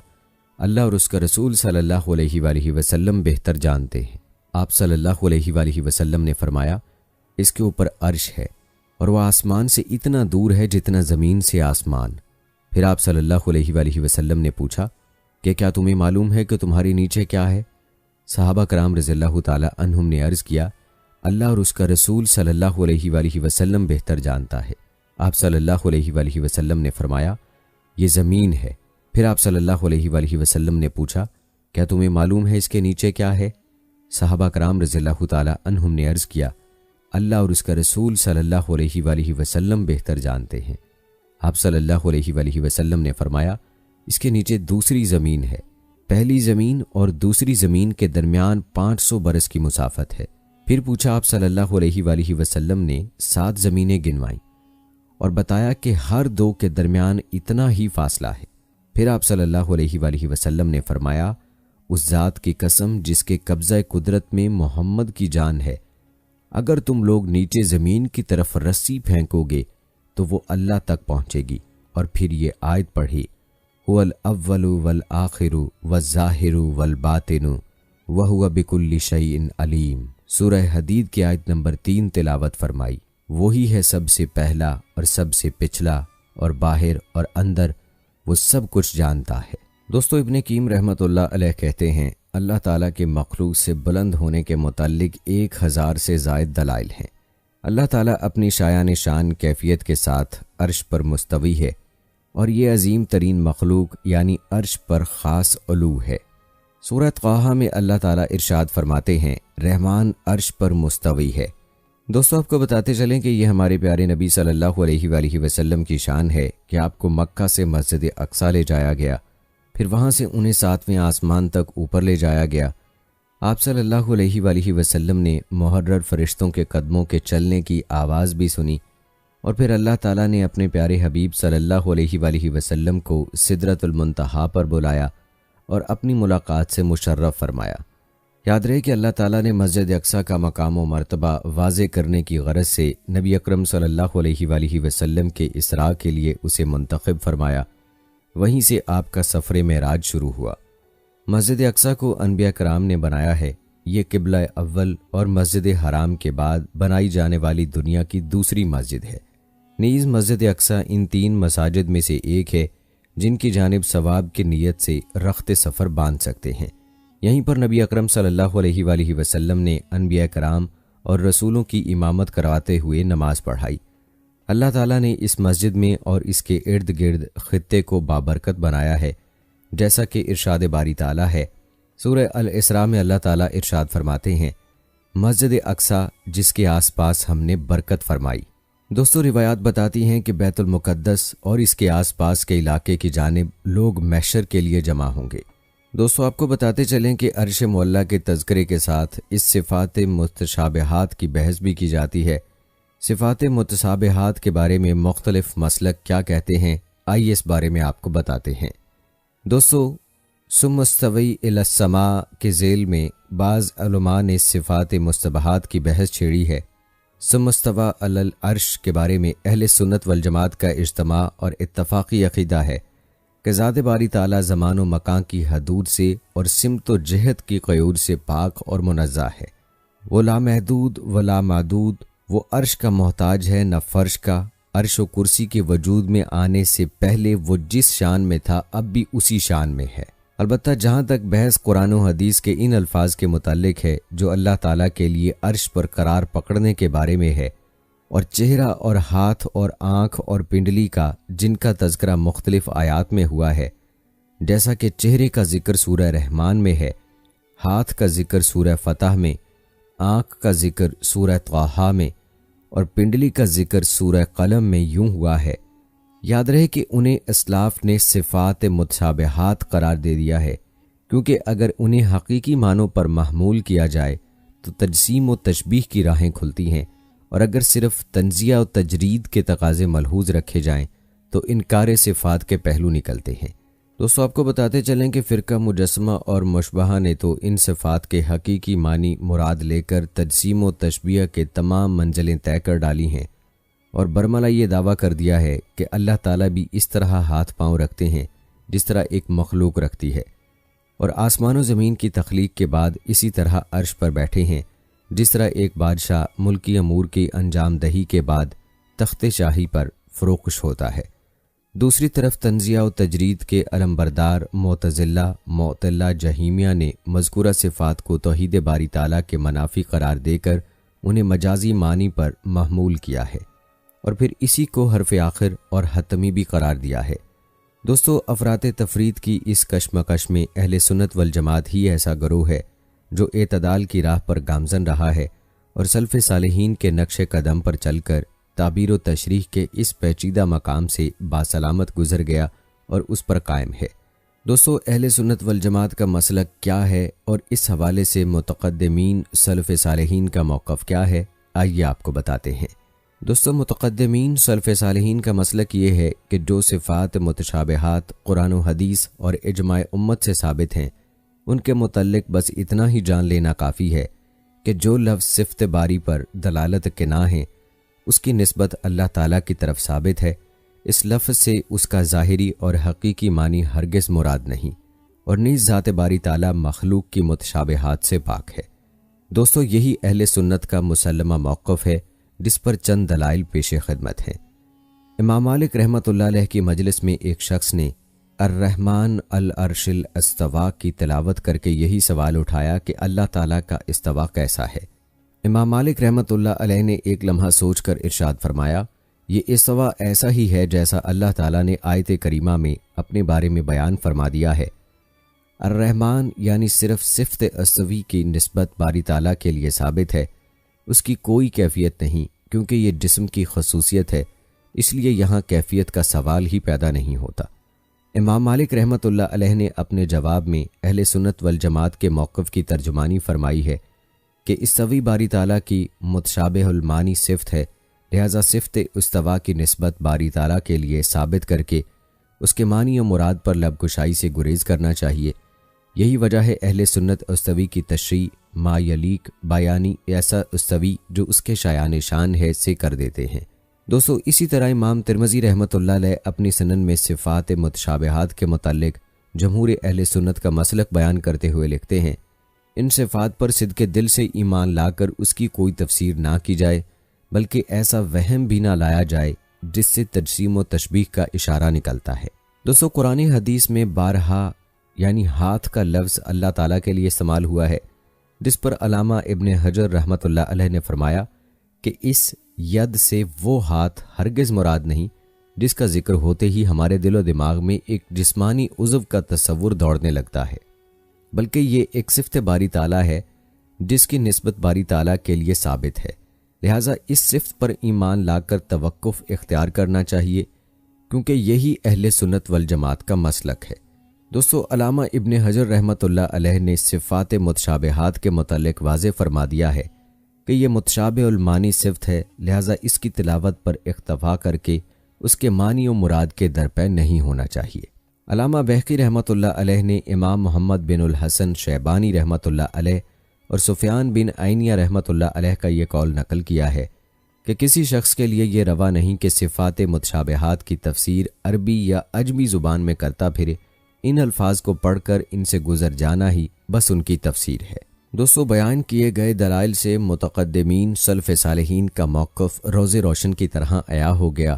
Speaker 1: اللہ اور اس کا رسول صلی اللہ علیہ وآلہ وسلم بہتر جانتے ہیں۔ آپ صلی اللہ علیہ وآلہ وسلم نے فرمایا، اس کے اوپر عرش ہے اور وہ آسمان سے اتنا دور ہے جتنا زمین سے آسمان۔ پھر آپ صلی اللہ علیہ وآلہ وسلم نے پوچھا کہ کیا تمہیں معلوم ہے کہ تمہارے نیچے کیا ہے؟ صحابہ کرام رضی اللہ تعالی عنہم نے عرض کیا، اللہ اور اس کا رسول صلی اللہ علیہ وآلہ وسلم بہتر جانتا ہے۔ آپ صلی اللہ علیہ وآلہ وسلم نے فرمایا، یہ زمین ہے۔ پھر آپ صلی اللہ علیہ وآلہ وسلم نے پوچھا کیا تمہیں معلوم ہے اس کے نیچے کیا ہے؟ صحابہ کرام رضی اللہ تعالی عنہم نے عرض کیا اللہ اور اس کا رسول صلی اللہ علیہ وآلہ وسلم بہتر جانتے ہیں۔ آپ صلی اللہ علیہ وآلہ وسلم نے فرمایا اس کے نیچے دوسری زمین ہے، پہلی زمین اور دوسری زمین کے درمیان 500 برس کی مسافت ہے۔ پھر پوچھا آپ صلی اللہ علیہ وآلہ وسلم نے 7 زمینیں گنوائیں اور بتایا کہ ہر 2 کے درمیان اتنا ہی فاصلہ ہے۔ پھر آپ صلی اللہ علیہ وآلہ وسلم نے فرمایا اس ذات کی قسم جس کے قبضہ قدرت میں محمد کی جان ہے، اگر تم لوگ نیچے زمین کی طرف رسی پھینکو گے تو وہ اللہ تک پہنچے گی۔ اور پھر یہ آیت پڑھی هو الاول والآخر والظاہر والباطن وہو بکل شیء علیم۔ سورہ حدید کی آیت نمبر 3 تلاوت فرمائی۔ وہی ہے سب سے پہلا اور سب سے پچھلا، اور باہر اور اندر وہ سب کچھ جانتا ہے۔ دوستو ابن قیم رحمۃ اللہ علیہ کہتے ہیں اللہ تعالیٰ کے مخلوق سے بلند ہونے کے متعلق 1000 سے زائد دلائل ہیں۔ اللہ تعالیٰ اپنی شایان شان کیفیت کے ساتھ عرش پر مستوی ہے، اور یہ عظیم ترین مخلوق یعنی عرش پر خاص علو ہے۔ سورہ طٰہٰ میں اللہ تعالیٰ ارشاد فرماتے ہیں رحمان عرش پر مستوی ہے۔ دوستو آپ کو بتاتے چلیں کہ یہ ہمارے پیارے نبی صلی اللہ علیہ وآلہ وسلم کی شان ہے کہ آپ کو مکہ سے مسجد اقصیٰ لے جایا گیا، پھر وہاں سے انہیں 7ویں آسمان تک اوپر لے جایا گیا۔ آپ صلی اللہ علیہ وآلہ وسلم نے محرر فرشتوں کے قدموں کے چلنے کی آواز بھی سنی، اور پھر اللہ تعالیٰ نے اپنے پیارے حبیب صلی اللہ علیہ وآلہ وسلم کو سدرۃ المنتہا پر بلایا اور اپنی ملاقات سے مشرف فرمایا۔ یاد رہے کہ اللہ تعالیٰ نے مسجد اقصیٰ کا مقام و مرتبہ واضح کرنے کی غرض سے نبی اکرم صلی اللہ علیہ وآلہ وسلم کے اسراء کے لیے اسے منتخب فرمایا۔ وہیں سے آپ کا سفر معراج شروع ہوا۔ مسجد اقصیٰ کو انبیاء کرام نے بنایا ہے۔ یہ قبلہ اول اور مسجد حرام کے بعد بنائی جانے والی دنیا کی دوسری مسجد ہے۔ نیز مسجد اقصیٰ ان 3 مساجد میں سے ایک ہے جن کی جانب ثواب کی نیت سے رخت سفر باندھ سکتے ہیں۔ یہیں پر نبی اکرم صلی اللہ علیہ وآلہ وسلم نے انبیاء کرام اور رسولوں کی امامت کرواتے ہوئے نماز پڑھائی۔ اللہ تعالیٰ نے اس مسجد میں اور اس کے ارد گرد خطے کو بابرکت بنایا ہے، جیسا کہ ارشاد باری تعالیٰ ہے۔ سورہ الاسراء میں اللہ تعالیٰ ارشاد فرماتے ہیں مسجد اقصیٰ جس کے آس پاس ہم نے برکت فرمائی۔ دوستو روایات بتاتی ہیں کہ بیت المقدس اور اس کے آس پاس کے علاقے کی جانب لوگ محشر کے لیے جمع ہوں گے۔ دوستو آپ کو بتاتے چلیں کہ عرش معلیٰ کے تذکرے کے ساتھ اس صفات متشابہات کی بحث بھی کی جاتی ہے۔ صفات متشابہات کے بارے میں مختلف مسلک کیا کہتے ہیں، آئیے اس بارے میں آپ کو بتاتے ہیں۔ دوستو ثم استوی الی السماء کے ذیل میں بعض علماء نے صفات مشتبہات کی بحث چھیڑی ہے۔ ثم استوی علی العرش کے بارے میں اہل سنت والجماعت کا اجتماع اور اتفاقی عقیدہ ہے کہ ذات باری تعالیٰ زمان و مکان کی حدود سے اور سمت و جہت کی قیود سے پاک اور منزہ ہے۔ وہ لا محدود و لا معدود، وہ عرش کا محتاج ہے نہ فرش کا۔ عرش و کرسی کے وجود میں آنے سے پہلے وہ جس شان میں تھا اب بھی اسی شان میں ہے۔ البتہ جہاں تک بحث قرآن و حدیث کے ان الفاظ کے متعلق ہے جو اللہ تعالیٰ کے لیے عرش پر قرار پکڑنے کے بارے میں ہے، اور چہرہ اور ہاتھ اور آنکھ اور پنڈلی کا جن کا تذکرہ مختلف آیات میں ہوا ہے، جیسا کہ چہرے کا ذکر سورہ رحمان میں ہے، ہاتھ کا ذکر سورہ فتح میں، آنکھ کا ذکر سورہ طٰہٰ میں، اور پنڈلی کا ذکر سورہ قلم میں یوں ہوا ہے۔ یاد رہے کہ انہیں اسلاف نے صفات متشابہات قرار دے دیا ہے، کیونکہ اگر انہیں حقیقی معنوں پر محمول کیا جائے تو تجسیم و تشبیہ کی راہیں کھلتی ہیں، اور اگر صرف تنزیہ و تجرید کے تقاضے ملحوظ رکھے جائیں تو انکار صفات کے پہلو نکلتے ہیں۔ دوستو آپ کو بتاتے چلیں کہ فرقہ مجسمہ اور مشبہہ نے تو ان صفات کے حقیقی معنی مراد لے کر تجسیم و تشبیہ کے تمام منزلیں طے کر ڈالی ہیں، اور برملا یہ دعویٰ کر دیا ہے کہ اللہ تعالیٰ بھی اس طرح ہاتھ پاؤں رکھتے ہیں جس طرح ایک مخلوق رکھتی ہے، اور آسمان و زمین کی تخلیق کے بعد اسی طرح عرش پر بیٹھے ہیں جس طرح ایک بادشاہ ملکی امور کی انجام دہی کے بعد تخت شاہی پر فروخت ہوتا ہے۔ دوسری طرف تنزیہ و تجرید کے علمبردار معتزلہ معطلہ جہمیہ نے مذکورہ صفات کو توحید باری تعالیٰ کے منافی قرار دے کر انہیں مجازی معنی پر محمول کیا ہے، اور پھر اسی کو حرف آخر اور حتمی بھی قرار دیا ہے۔ دوستو، افراط تفرید کی اس کشمکش میں اہل سنت والجماعت ہی ایسا گروہ ہے جو اعتدال کی راہ پر گامزن رہا ہے اور سلف صالحین کے نقش قدم پر چل کر تعبیر و تشریح کے اس پیچیدہ مقام سے باسلامت گزر گیا اور اس پر قائم ہے۔ دوستو، اہل سنت والجماعت کا مسلک کیا ہے اور اس حوالے سے متقدمین سلف صالحین کا موقف کیا ہے، آئیے آپ کو بتاتے ہیں۔ دوستو، متقدمین سلف صالحین کا مسلک یہ ہے کہ جو صفات متشابہات قرآن و حدیث اور اجماع امت سے ثابت ہیں، ان کے متعلق بس اتنا ہی جان لینا کافی ہے کہ جو لفظ صفت باری پر دلالت کے نہ ہیں، اس کی نسبت اللہ تعالیٰ کی طرف ثابت ہے۔ اس لفظ سے اس کا ظاہری اور حقیقی معنی ہرگز مراد نہیں، اور نیز ذات باری تعالیٰ مخلوق کی متشابہات سے پاک ہے۔ دوستو، یہی اہل سنت کا مسلمہ موقف ہے جس پر چند دلائل پیش خدمت ہیں۔ امام مالک رحمۃ اللہ علیہ کی مجلس میں ایک شخص نے الرحمن العرش الاستوا کی تلاوت کر کے یہی سوال اٹھایا کہ اللہ تعالیٰ کا استوا کیسا ہے؟ امام مالک رحمۃ اللہ علیہ نے ایک لمحہ سوچ کر ارشاد فرمایا، یہ استوا ایسا ہی ہے جیسا اللہ تعالیٰ نے آیت کریمہ میں اپنے بارے میں بیان فرما دیا ہے۔ الرحمن یعنی صرف صفت استوی کی نسبت باری تعالیٰ کے لیے ثابت ہے، اس کی کوئی کیفیت نہیں، کیونکہ یہ جسم کی خصوصیت ہے، اس لیے یہاں کیفیت کا سوال ہی پیدا نہیں ہوتا۔ امام مالک رحمۃ اللہ علیہ نے اپنے جواب میں اہل سنت والجماعت کے موقف کی ترجمانی فرمائی ہے کہ استوی باری تعالیٰ کی متشابہ المانی صفت ہے، لہذا صفت استوا کی نسبت باری تعالیٰ کے لیے ثابت کر کے اس کے معنی و مراد پر لب کشائی سے گریز کرنا چاہیے۔ یہی وجہ ہے اہل سنت استوی کی تشریح ما یلیق بیانی ایسا استوی جو اس کے شایان شان ہے سے کر دیتے ہیں۔ دوستو، اسی طرح امام ترمذی رحمۃ اللہ علیہ اپنی سنن میں صفات متشابہات کے متعلق جمہور اہل سنت کا مسلک بیان کرتے ہوئے لکھتے ہیں، ان صفات پر صدق دل سے ایمان لا کر اس کی کوئی تفسیر نہ کی جائے، بلکہ ایسا وہم بھی نہ لایا جائے جس سے تجسیم و تشبیہ کا اشارہ نکلتا ہے۔ دوستو، قرآن حدیث میں بارہا یعنی ہاتھ کا لفظ اللہ تعالیٰ کے لیے استعمال ہوا ہے، جس پر علامہ ابن حجر رحمۃ اللہ علیہ نے فرمایا کہ اس ید سے وہ ہاتھ ہرگز مراد نہیں جس کا ذکر ہوتے ہی ہمارے دل و دماغ میں ایک جسمانی عضو کا تصور دوڑنے لگتا ہے، بلکہ یہ ایک صفت باری تعالیٰ ہے جس کی نسبت باری تعالیٰ کے لیے ثابت ہے، لہٰذا اس صفت پر ایمان لا کر توقف اختیار کرنا چاہیے، کیونکہ یہی اہل سنت والجماعت کا مسلک ہے۔ دوستو، علامہ ابن حجر رحمۃ اللہ علیہ نے صفات متشابہات کے متعلق واضح فرما دیا ہے کہ یہ متشابہ المانی صفت ہے، لہٰذا اس کی تلاوت پر اکتفا کر کے اس کے معنی و مراد کے درپے نہیں ہونا چاہیے۔ علامہ بہقی رحمۃ اللہ علیہ نے امام محمد بن الحسن شیبانی رحمۃ اللہ علیہ اور سفیان بن عینیہ رحمۃ اللہ علیہ کا یہ قول نقل کیا ہے کہ کسی شخص کے لیے یہ روا نہیں کہ صفات متشابہات کی تفسیر عربی یا عجمی زبان میں کرتا پھرے، ان الفاظ کو پڑھ کر ان سے گزر جانا ہی بس ان کی تفسیر ہے۔ دوستو، بیان کیے گئے دلائل سے متقدمین سلف صالحین کا موقف روز روشن کی طرح عیا ہو گیا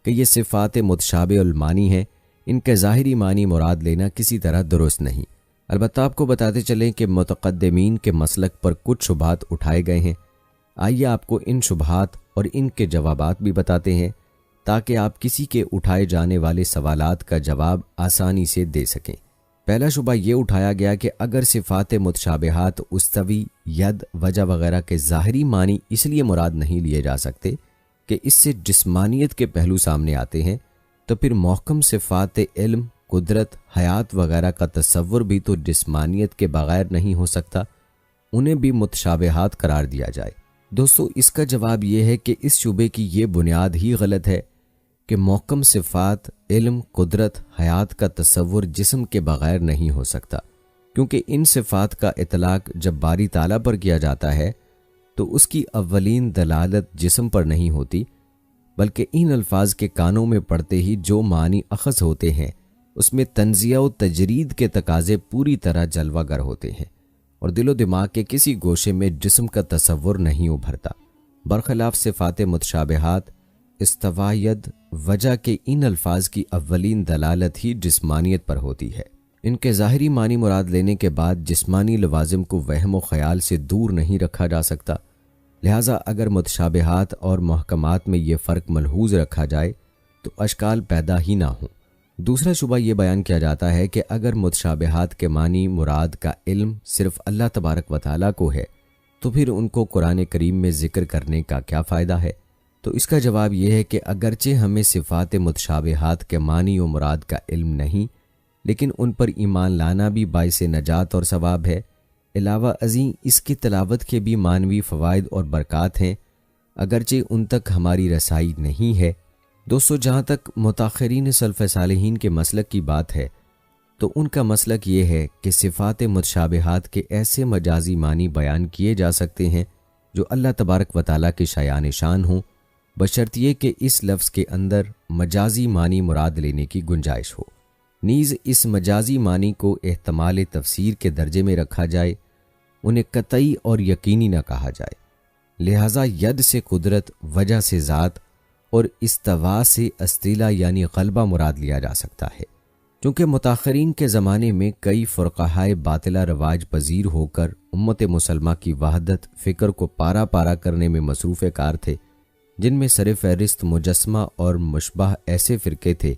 Speaker 1: کہ یہ صفات متشابہ المانی ہیں، ان کے ظاہری معنی مراد لینا کسی طرح درست نہیں۔ البتہ آپ کو بتاتے چلیں کہ متقدمین کے مسلک پر کچھ شبہات اٹھائے گئے ہیں، آئیے آپ کو ان شبہات اور ان کے جوابات بھی بتاتے ہیں تاکہ آپ کسی کے اٹھائے جانے والے سوالات کا جواب آسانی سے دے سکیں۔ پہلا شبہ یہ اٹھایا گیا کہ اگر صفات متشابہات استوی، ید، وجہ وغیرہ کے ظاہری معنی اس لیے مراد نہیں لیے جا سکتے کہ اس سے جسمانیت کے پہلو سامنے آتے ہیں، تو پھر محکم صفات علم، قدرت، حیات وغیرہ کا تصور بھی تو جسمانیت کے بغیر نہیں ہو سکتا، انہیں بھی متشابہات قرار دیا جائے۔ دوستو، اس کا جواب یہ ہے کہ اس شبے کی یہ بنیاد ہی غلط ہے کہ محکم صفات، علم، قدرت، حیات کا تصور جسم کے بغیر نہیں ہو سکتا، کیونکہ ان صفات کا اطلاق جب باری تعالیٰ پر کیا جاتا ہے تو اس کی اولین دلالت جسم پر نہیں ہوتی، بلکہ ان الفاظ کے کانوں میں پڑتے ہی جو معنی اخذ ہوتے ہیں اس میں تنزیہ و تجرید کے تقاضے پوری طرح جلوہ گر ہوتے ہیں اور دل و دماغ کے کسی گوشے میں جسم کا تصور نہیں ابھرتا، برخلاف صفات متشابہات، استوا، ید، وجہ کے ان الفاظ کی اولین دلالت ہی جسمانیت پر ہوتی ہے۔ ان کے ظاہری معنی مراد لینے کے بعد جسمانی لوازم کو وہم و خیال سے دور نہیں رکھا جا سکتا، لہٰذا اگر متشابہات اور محکمات میں یہ فرق ملحوظ رکھا جائے تو اشکال پیدا ہی نہ ہوں۔ دوسرا شبہ یہ بیان کیا جاتا ہے کہ اگر متشابہات کے معنی مراد کا علم صرف اللہ تبارک و تعالیٰ کو ہے تو پھر ان کو قرآن کریم میں ذکر کرنے کا کیا فائدہ ہے؟ تو اس کا جواب یہ ہے کہ اگرچہ ہمیں صفات متشابہات کے معنی و مراد کا علم نہیں، لیکن ان پر ایمان لانا بھی باعث نجات اور ثواب ہے۔ علاوہ ازیں اس کی تلاوت کے بھی معنوی فوائد اور برکات ہیں، اگرچہ ان تک ہماری رسائی نہیں ہے۔ دوستو، جہاں تک متاخرین سلف صالحین کے مسلک کی بات ہے تو ان کا مسلک یہ ہے کہ صفات متشابہات کے ایسے مجازی معنی بیان کیے جا سکتے ہیں جو اللہ تبارک و تعالیٰ کے شایان شان ہوں، بشرطیے کہ اس لفظ کے اندر مجازی معنی مراد لینے کی گنجائش ہو۔ نیز اس مجازی معنی کو احتمال تفسیر کے درجے میں رکھا جائے، انہیں قطعی اور یقینی نہ کہا جائے۔ لہٰذا ید سے قدرت، وجہ سے ذات اور استوا سے استیلا یعنی غلبہ مراد لیا جا سکتا ہے۔ چونکہ متاخرین کے زمانے میں کئی فرقہائے باطلہ رواج پذیر ہو کر امت مسلمہ کی وحدت فکر کو پارا پارا کرنے میں مصروف کار تھے، جن میں سر فہرست مجسمہ اور مشبہ ایسے فرقے تھے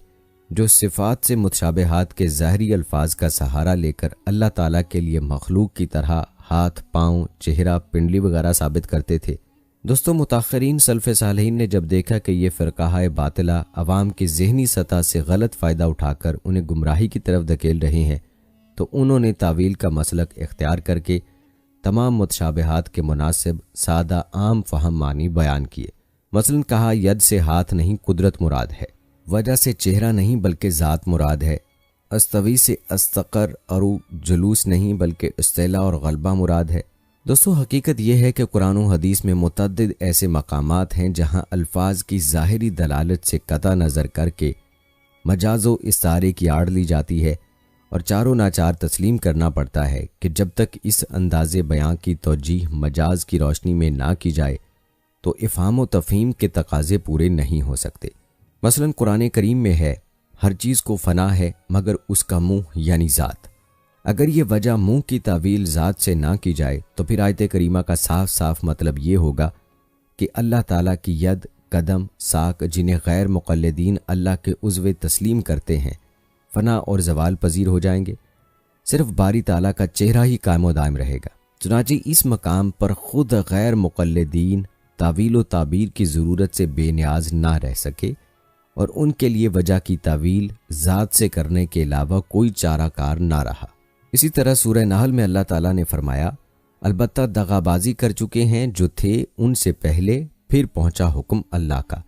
Speaker 1: جو صفات سے متشابہات کے ظاہری الفاظ کا سہارا لے کر اللہ تعالیٰ کے لیے مخلوق کی طرح ہاتھ، پاؤں، چہرہ، پنڈلی وغیرہ ثابت کرتے تھے۔ دوستو، متاخرین سلف صالحین نے جب دیکھا کہ یہ فرقہ باطلہ عوام کی ذہنی سطح سے غلط فائدہ اٹھا کر انہیں گمراہی کی طرف دھکیل رہے ہیں، تو انہوں نے تعویل کا مسلک اختیار کر کے تمام متشابہات کے مناسب سادہ عام فہم معنی بیان کیے۔ مثلا کہا ید سے ہاتھ نہیں قدرت مراد ہے، وجہ سے چہرہ نہیں بلکہ ذات مراد ہے، استوی سے استقر اور جلوس نہیں بلکہ استعلا اور غلبہ مراد ہے۔ دوستو، حقیقت یہ ہے کہ قرآن و حدیث میں متعدد ایسے مقامات ہیں جہاں الفاظ کی ظاہری دلالت سے قطع نظر کر کے مجاز و استعارے کی آڑ لی جاتی ہے، اور چاروں ناچار تسلیم کرنا پڑتا ہے کہ جب تک اس انداز بیان کی توجیہ مجاز کی روشنی میں نہ کی جائے تو افہام و تفہیم کے تقاضے پورے نہیں ہو سکتے۔ مثلا قرآن کریم میں ہے ہر چیز کو فنا ہے مگر اس کا منہ یعنی ذات۔ اگر یہ وجہ منہ کی تعویل ذات سے نہ کی جائے تو پھر آیت کریمہ کا صاف صاف مطلب یہ ہوگا کہ اللہ تعالیٰ کی ید، قدم، ساق جنہیں غیر مقلدین اللہ کے عضو تسلیم کرتے ہیں فنا اور زوال پذیر ہو جائیں گے، صرف باری تعالیٰ کا چہرہ ہی قائم و دائم رہے گا۔ چنانچہ اس مقام پر خود غیر مقلدین تعویل و تعبیر کی ضرورت سے بے نیاز نہ رہ سکے، اور ان کے لیے وجہ کی تعویل ذات سے کرنے کے علاوہ کوئی چارہ کار نہ رہا۔ اسی طرح سورہ نحل میں اللہ تعالیٰ نے فرمایا، البتہ دغابازی کر چکے ہیں جو تھے ان سے پہلے، پھر پہنچا حکم اللہ کا۔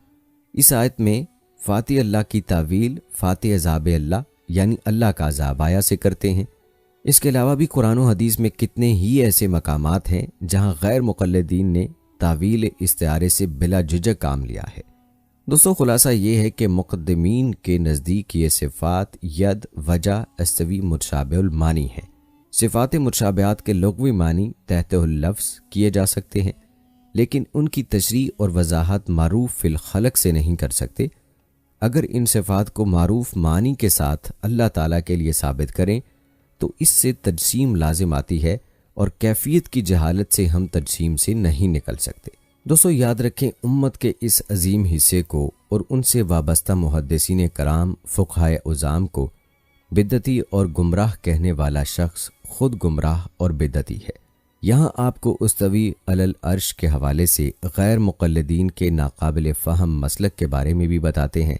Speaker 1: اس آیت میں فاتح اللہ کی تعویل فاتح عذاب اللہ یعنی اللہ کا عذاب آیا سے کرتے ہیں۔ اس کے علاوہ بھی قرآن و حدیث میں کتنے ہی ایسے مقامات ہیں جہاں غیر مقلدین نے تعویل استعارے سے بلا جھجک کام لیا ہے۔ دوستو، خلاصہ یہ ہے کہ مقدمین کے نزدیک یہ صفات ید، وجہ، استوی متشابہ المانی ہیں۔ صفات متشابہات کے لغوی معنی تحت اللفظ کیے جا سکتے ہیں، لیکن ان کی تشریح اور وضاحت معروف فی الخلق سے نہیں کر سکتے۔ اگر ان صفات کو معروف معنی کے ساتھ اللہ تعالیٰ کے لیے ثابت کریں تو اس سے تجسیم لازم آتی ہے، اور کیفیت کی جہالت سے ہم تجسیم سے نہیں نکل سکتے۔ دوستو، یاد رکھیں، امت کے اس عظیم حصے کو اور ان سے وابستہ محدثین کرام، فقہائے عظام کو بدعتی اور گمراہ کہنے والا شخص خود گمراہ اور بدعتی ہے۔ یہاں آپ کو استوی علی العرش کے حوالے سے غیر مقلدین کے ناقابل فہم مسلک کے بارے میں بھی بتاتے ہیں۔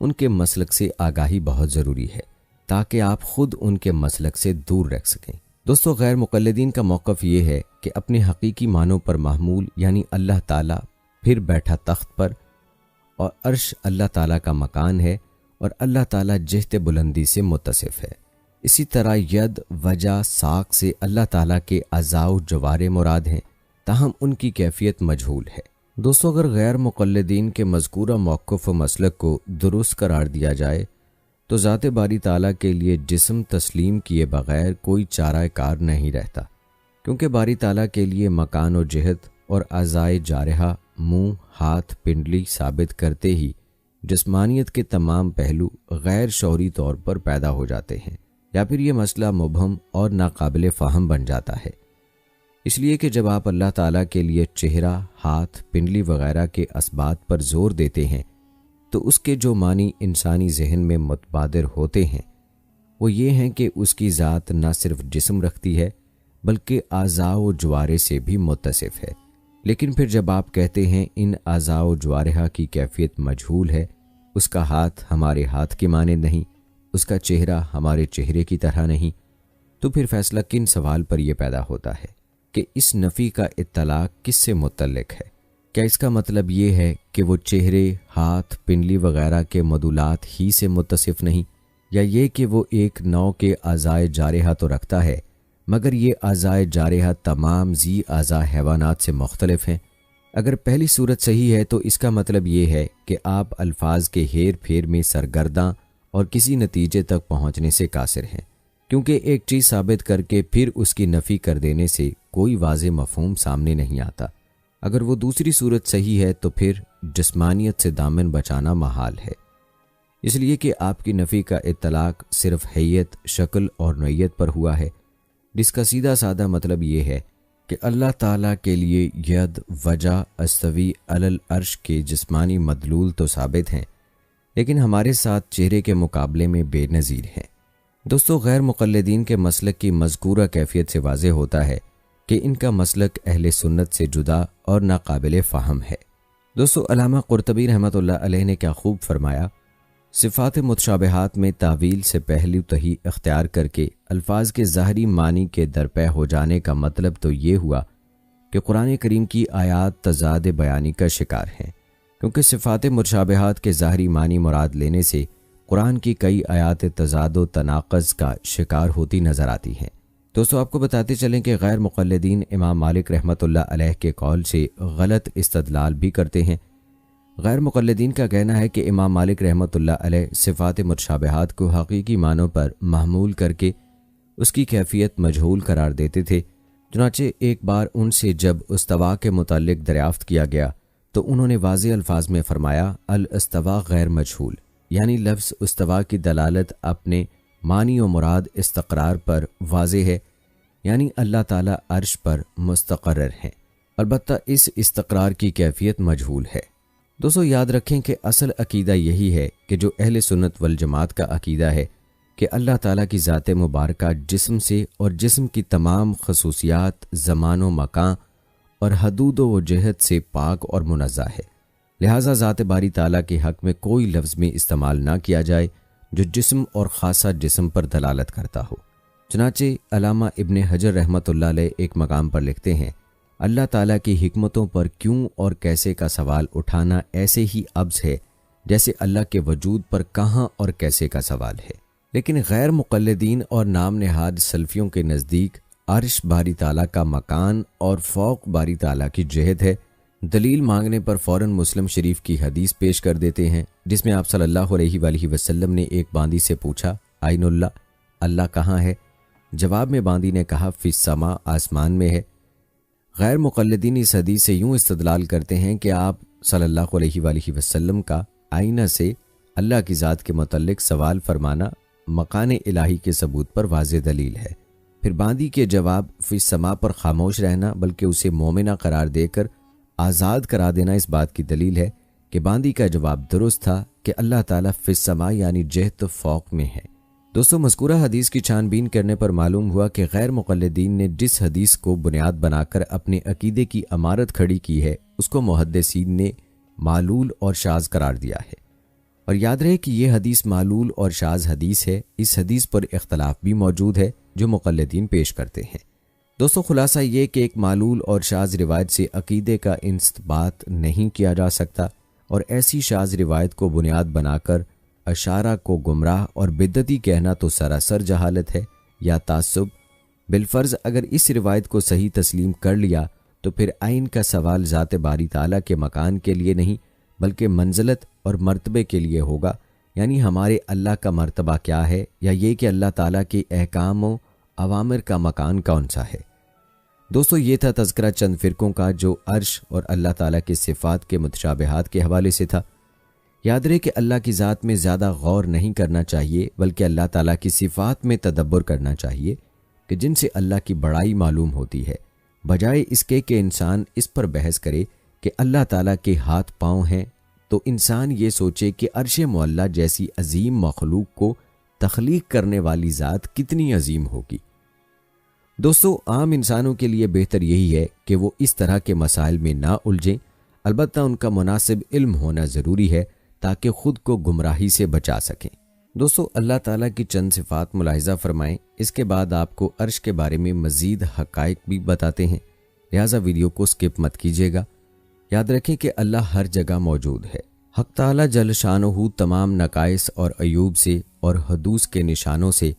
Speaker 1: ان کے مسلک سے آگاہی بہت ضروری ہے تاکہ آپ خود ان کے مسلک سے دور رکھ سکیں۔ دوستو، غیر مقلدین کا موقف یہ ہے کہ اپنے حقیقی معنوں پر محمول یعنی اللہ تعالیٰ پھر بیٹھا تخت پر، اور عرش اللہ تعالیٰ کا مکان ہے، اور اللہ تعالیٰ جہت بلندی سے متصف ہے۔ اسی طرح ید، وجہ، ساق سے اللہ تعالیٰ کے اعضاء و جوارح مراد ہیں، تاہم ان کی کیفیت مجہول ہے۔ دوستو، اگر غیر مقلدین کے مذکورہ موقف و مسلک کو درست قرار دیا جائے تو ذات باری تعالیٰ کے لیے جسم تسلیم کیے بغیر کوئی چارہ کار نہیں رہتا، کیونکہ باری تعالیٰ کے لیے مکان و جہت اور اعضائے جارحہ، منہ، ہاتھ، پنڈلی ثابت کرتے ہی جسمانیت کے تمام پہلو غیر شعوری طور پر پیدا ہو جاتے ہیں، یا پھر یہ مسئلہ مبہم اور ناقابل فہم بن جاتا ہے۔ اس لیے کہ جب آپ اللہ تعالیٰ کے لیے چہرہ، ہاتھ، پنڈلی وغیرہ کے اسبات پر زور دیتے ہیں تو اس کے جو معنی انسانی ذہن میں متبادر ہوتے ہیں وہ یہ ہیں کہ اس کی ذات نہ صرف جسم رکھتی ہے بلکہ اعضاء و جوارے سے بھی متصف ہے۔ لیکن پھر جب آپ کہتے ہیں ان اعضاء و جوارحہ کی کیفیت مجہول ہے، اس کا ہاتھ ہمارے ہاتھ کے مانند نہیں، اس کا چہرہ ہمارے چہرے کی طرح نہیں، تو پھر فیصلہ کن سوال پر یہ پیدا ہوتا ہے کہ اس نفی کا اطلاق کس سے متعلق ہے؟ کیا اس کا مطلب یہ ہے کہ وہ چہرے، ہاتھ، پنڈلی وغیرہ کے مدولات ہی سے متصف نہیں، یا یہ کہ وہ ایک نوع کے اعضائے جارحہ تو رکھتا ہے مگر یہ اعضائے جارحہ تمام ذی اعضاء حیوانات سے مختلف ہیں؟ اگر پہلی صورت صحیح ہے تو اس کا مطلب یہ ہے کہ آپ الفاظ کے ہیر پھیر میں سرگرداں اور کسی نتیجے تک پہنچنے سے قاصر ہیں، کیونکہ ایک چیز ثابت کر کے پھر اس کی نفی کر دینے سے کوئی واضح مفہوم سامنے نہیں آتا۔ اگر وہ دوسری صورت صحیح ہے تو پھر جسمانیت سے دامن بچانا محال ہے، اس لیے کہ آپ کی نفی کا اطلاق صرف حیت، شکل اور نوعیت پر ہوا ہے، جس کا سیدھا سادہ مطلب یہ ہے کہ اللہ تعالیٰ کے لیے ید، وجہ، استوی علی العرش کے جسمانی مدلول تو ثابت ہیں لیکن ہمارے ساتھ چہرے کے مقابلے میں بے نظیر ہیں۔ دوستو، غیر مقلدین کے مسلک کی مذکورہ کیفیت سے واضح ہوتا ہے کہ ان کا مسلک اہل سنت سے جدا اور ناقابل فہم ہے۔ دوستو، علامہ قرطبی رحمۃ اللہ علیہ نے کیا خوب فرمایا، صفات متشابہات میں تعویل سے پہلو تہی اختیار کر کے الفاظ کے ظاہری معنی کے درپے ہو جانے کا مطلب تو یہ ہوا کہ قرآن کریم کی آیات تضاد بیانی کا شکار ہیں، کیونکہ صفات متشابہات کے ظاہری معنی مراد لینے سے قرآن کی کئی آیات تضاد و تناقض کا شکار ہوتی نظر آتی ہیں۔ دوستو، آپ کو بتاتے چلیں کہ غیر مقلدین امام مالک رحمۃ اللہ علیہ کے قول سے غلط استدلال بھی کرتے ہیں۔ غیر مقلدین کا کہنا ہے کہ امام مالک رحمۃ اللہ علیہ صفات متشابہات کو حقیقی معنوں پر محمول کر کے اس کی کیفیت مجہول قرار دیتے تھے۔ چنانچہ ایک بار ان سے جب استوا کے متعلق دریافت کیا گیا تو انہوں نے واضح الفاظ میں فرمایا، الاستوا غیر مجہول، یعنی لفظ استوا کی دلالت اپنے معنی و مراد استقرار پر واضح ہے، یعنی اللہ تعالیٰ عرش پر مستقرر ہیں، البتہ اس استقرار کی کیفیت مجہول ہے۔ دوستو، یاد رکھیں کہ اصل عقیدہ یہی ہے کہ جو اہل سنت والجماعت کا عقیدہ ہے کہ اللہ تعالیٰ کی ذات مبارکہ جسم سے اور جسم کی تمام خصوصیات، زمان و مکان اور حدود و جہت سے پاک اور منزہ ہے، لہٰذا ذات باری تعالیٰ کے حق میں کوئی لفظ میں استعمال نہ کیا جائے جو جسم اور خاصہ جسم پر دلالت کرتا ہو۔ چنانچہ علامہ ابن حجر رحمۃ اللہ علیہ ایک مقام پر لکھتے ہیں، اللہ تعالیٰ کی حکمتوں پر کیوں اور کیسے کا سوال اٹھانا ایسے ہی ابز ہے جیسے اللہ کے وجود پر کہاں اور کیسے کا سوال ہے۔ لیکن غیر مقلدین اور نام نہاد سلفیوں کے نزدیک عرش باری تعالیٰ کا مکان اور فوق باری تعالیٰ کی جہت ہے۔ دلیل مانگنے پر فوراً مسلم شریف کی حدیث پیش کر دیتے ہیں جس میں آپ صلی اللہ علیہ وآلہ وسلم نے ایک باندی سے پوچھا، آئین اللہ، اللہ کہاں ہے؟ جواب میں باندی نے کہا، فی السماء، آسمان میں ہے۔ غیر مقلدین اس حدیث سے یوں استدلال کرتے ہیں کہ آپ صلی اللہ علیہ وآلہ وسلم کا آئینہ سے اللہ کی ذات کے متعلق سوال فرمانا مکان الہی کے ثبوت پر واضح دلیل ہے۔ پھر باندی کے جواب فی السماء پر خاموش رہنا بلکہ اسے مومنہ قرار دے کر آزاد کرا دینا اس بات کی دلیل ہے کہ باندی کا جواب درست تھا کہ اللہ تعالیٰ فی السماء یعنی جہت فوق میں ہے۔ دوستو، مذکورہ حدیث کی چھان بین کرنے پر معلوم ہوا کہ غیر مقلدین نے جس حدیث کو بنیاد بنا کر اپنے عقیدے کی عمارت کھڑی کی ہے اس کو محدثین نے معلول اور شاذ قرار دیا ہے، اور یاد رہے کہ یہ حدیث معلول اور شاذ حدیث ہے۔ اس حدیث پر اختلاف بھی موجود ہے جو مقلدین پیش کرتے ہیں۔ دوستو، خلاصہ یہ کہ ایک معلول اور شاذ روایت سے عقیدے کا استنباط نہیں کیا جا سکتا، اور ایسی شاذ روایت کو بنیاد بنا کر اشارہ کو گمراہ اور بدعتی کہنا تو سراسر جہالت ہے یا تعصب۔ بالفرض اگر اس روایت کو صحیح تسلیم کر لیا تو پھر عین کا سوال ذات باری تعالیٰ کے مکان کے لیے نہیں بلکہ منزلت اور مرتبے کے لیے ہوگا، یعنی ہمارے اللہ کا مرتبہ کیا ہے، یا یہ کہ اللہ تعالیٰ کے احکام و اوامر کا مکان کون سا ہے۔ دوستو، یہ تھا تذکرہ چند فرقوں کا جو عرش اور اللہ تعالیٰ کے صفات کے متشابہات کے حوالے سے تھا۔ یاد رہے کہ اللہ کی ذات میں زیادہ غور نہیں کرنا چاہیے بلکہ اللہ تعالیٰ کی صفات میں تدبر کرنا چاہیے کہ جن سے اللہ کی بڑائی معلوم ہوتی ہے، بجائے اس کے کہ انسان اس پر بحث کرے کہ اللہ تعالیٰ کے ہاتھ پاؤں ہیں تو تو انسان یہ سوچے کہ عرش معلیٰ جیسی عظیم مخلوق کو تخلیق کرنے والی ذات کتنی عظیم ہوگی۔ دوستو، عام انسانوں کے لیے بہتر یہی ہے کہ وہ اس طرح کے مسائل میں نہ الجھیں، البتہ ان کا مناسب علم ہونا ضروری ہے تاکہ خود کو گمراہی سے بچا سکیں۔ دوستو، اللہ تعالیٰ کی چند صفات ملاحظہ فرمائیں، اس کے بعد آپ کو عرش کے بارے میں مزید حقائق بھی بتاتے ہیں، لہٰذا ویڈیو کو سکپ مت کیجیے گا۔ یاد رکھیں کہ اللہ ہر جگہ موجود ہے۔ حق تعالیٰ جل شانہ تمام نقائص اور عیوب سے اور حدوث کے نشانوں سے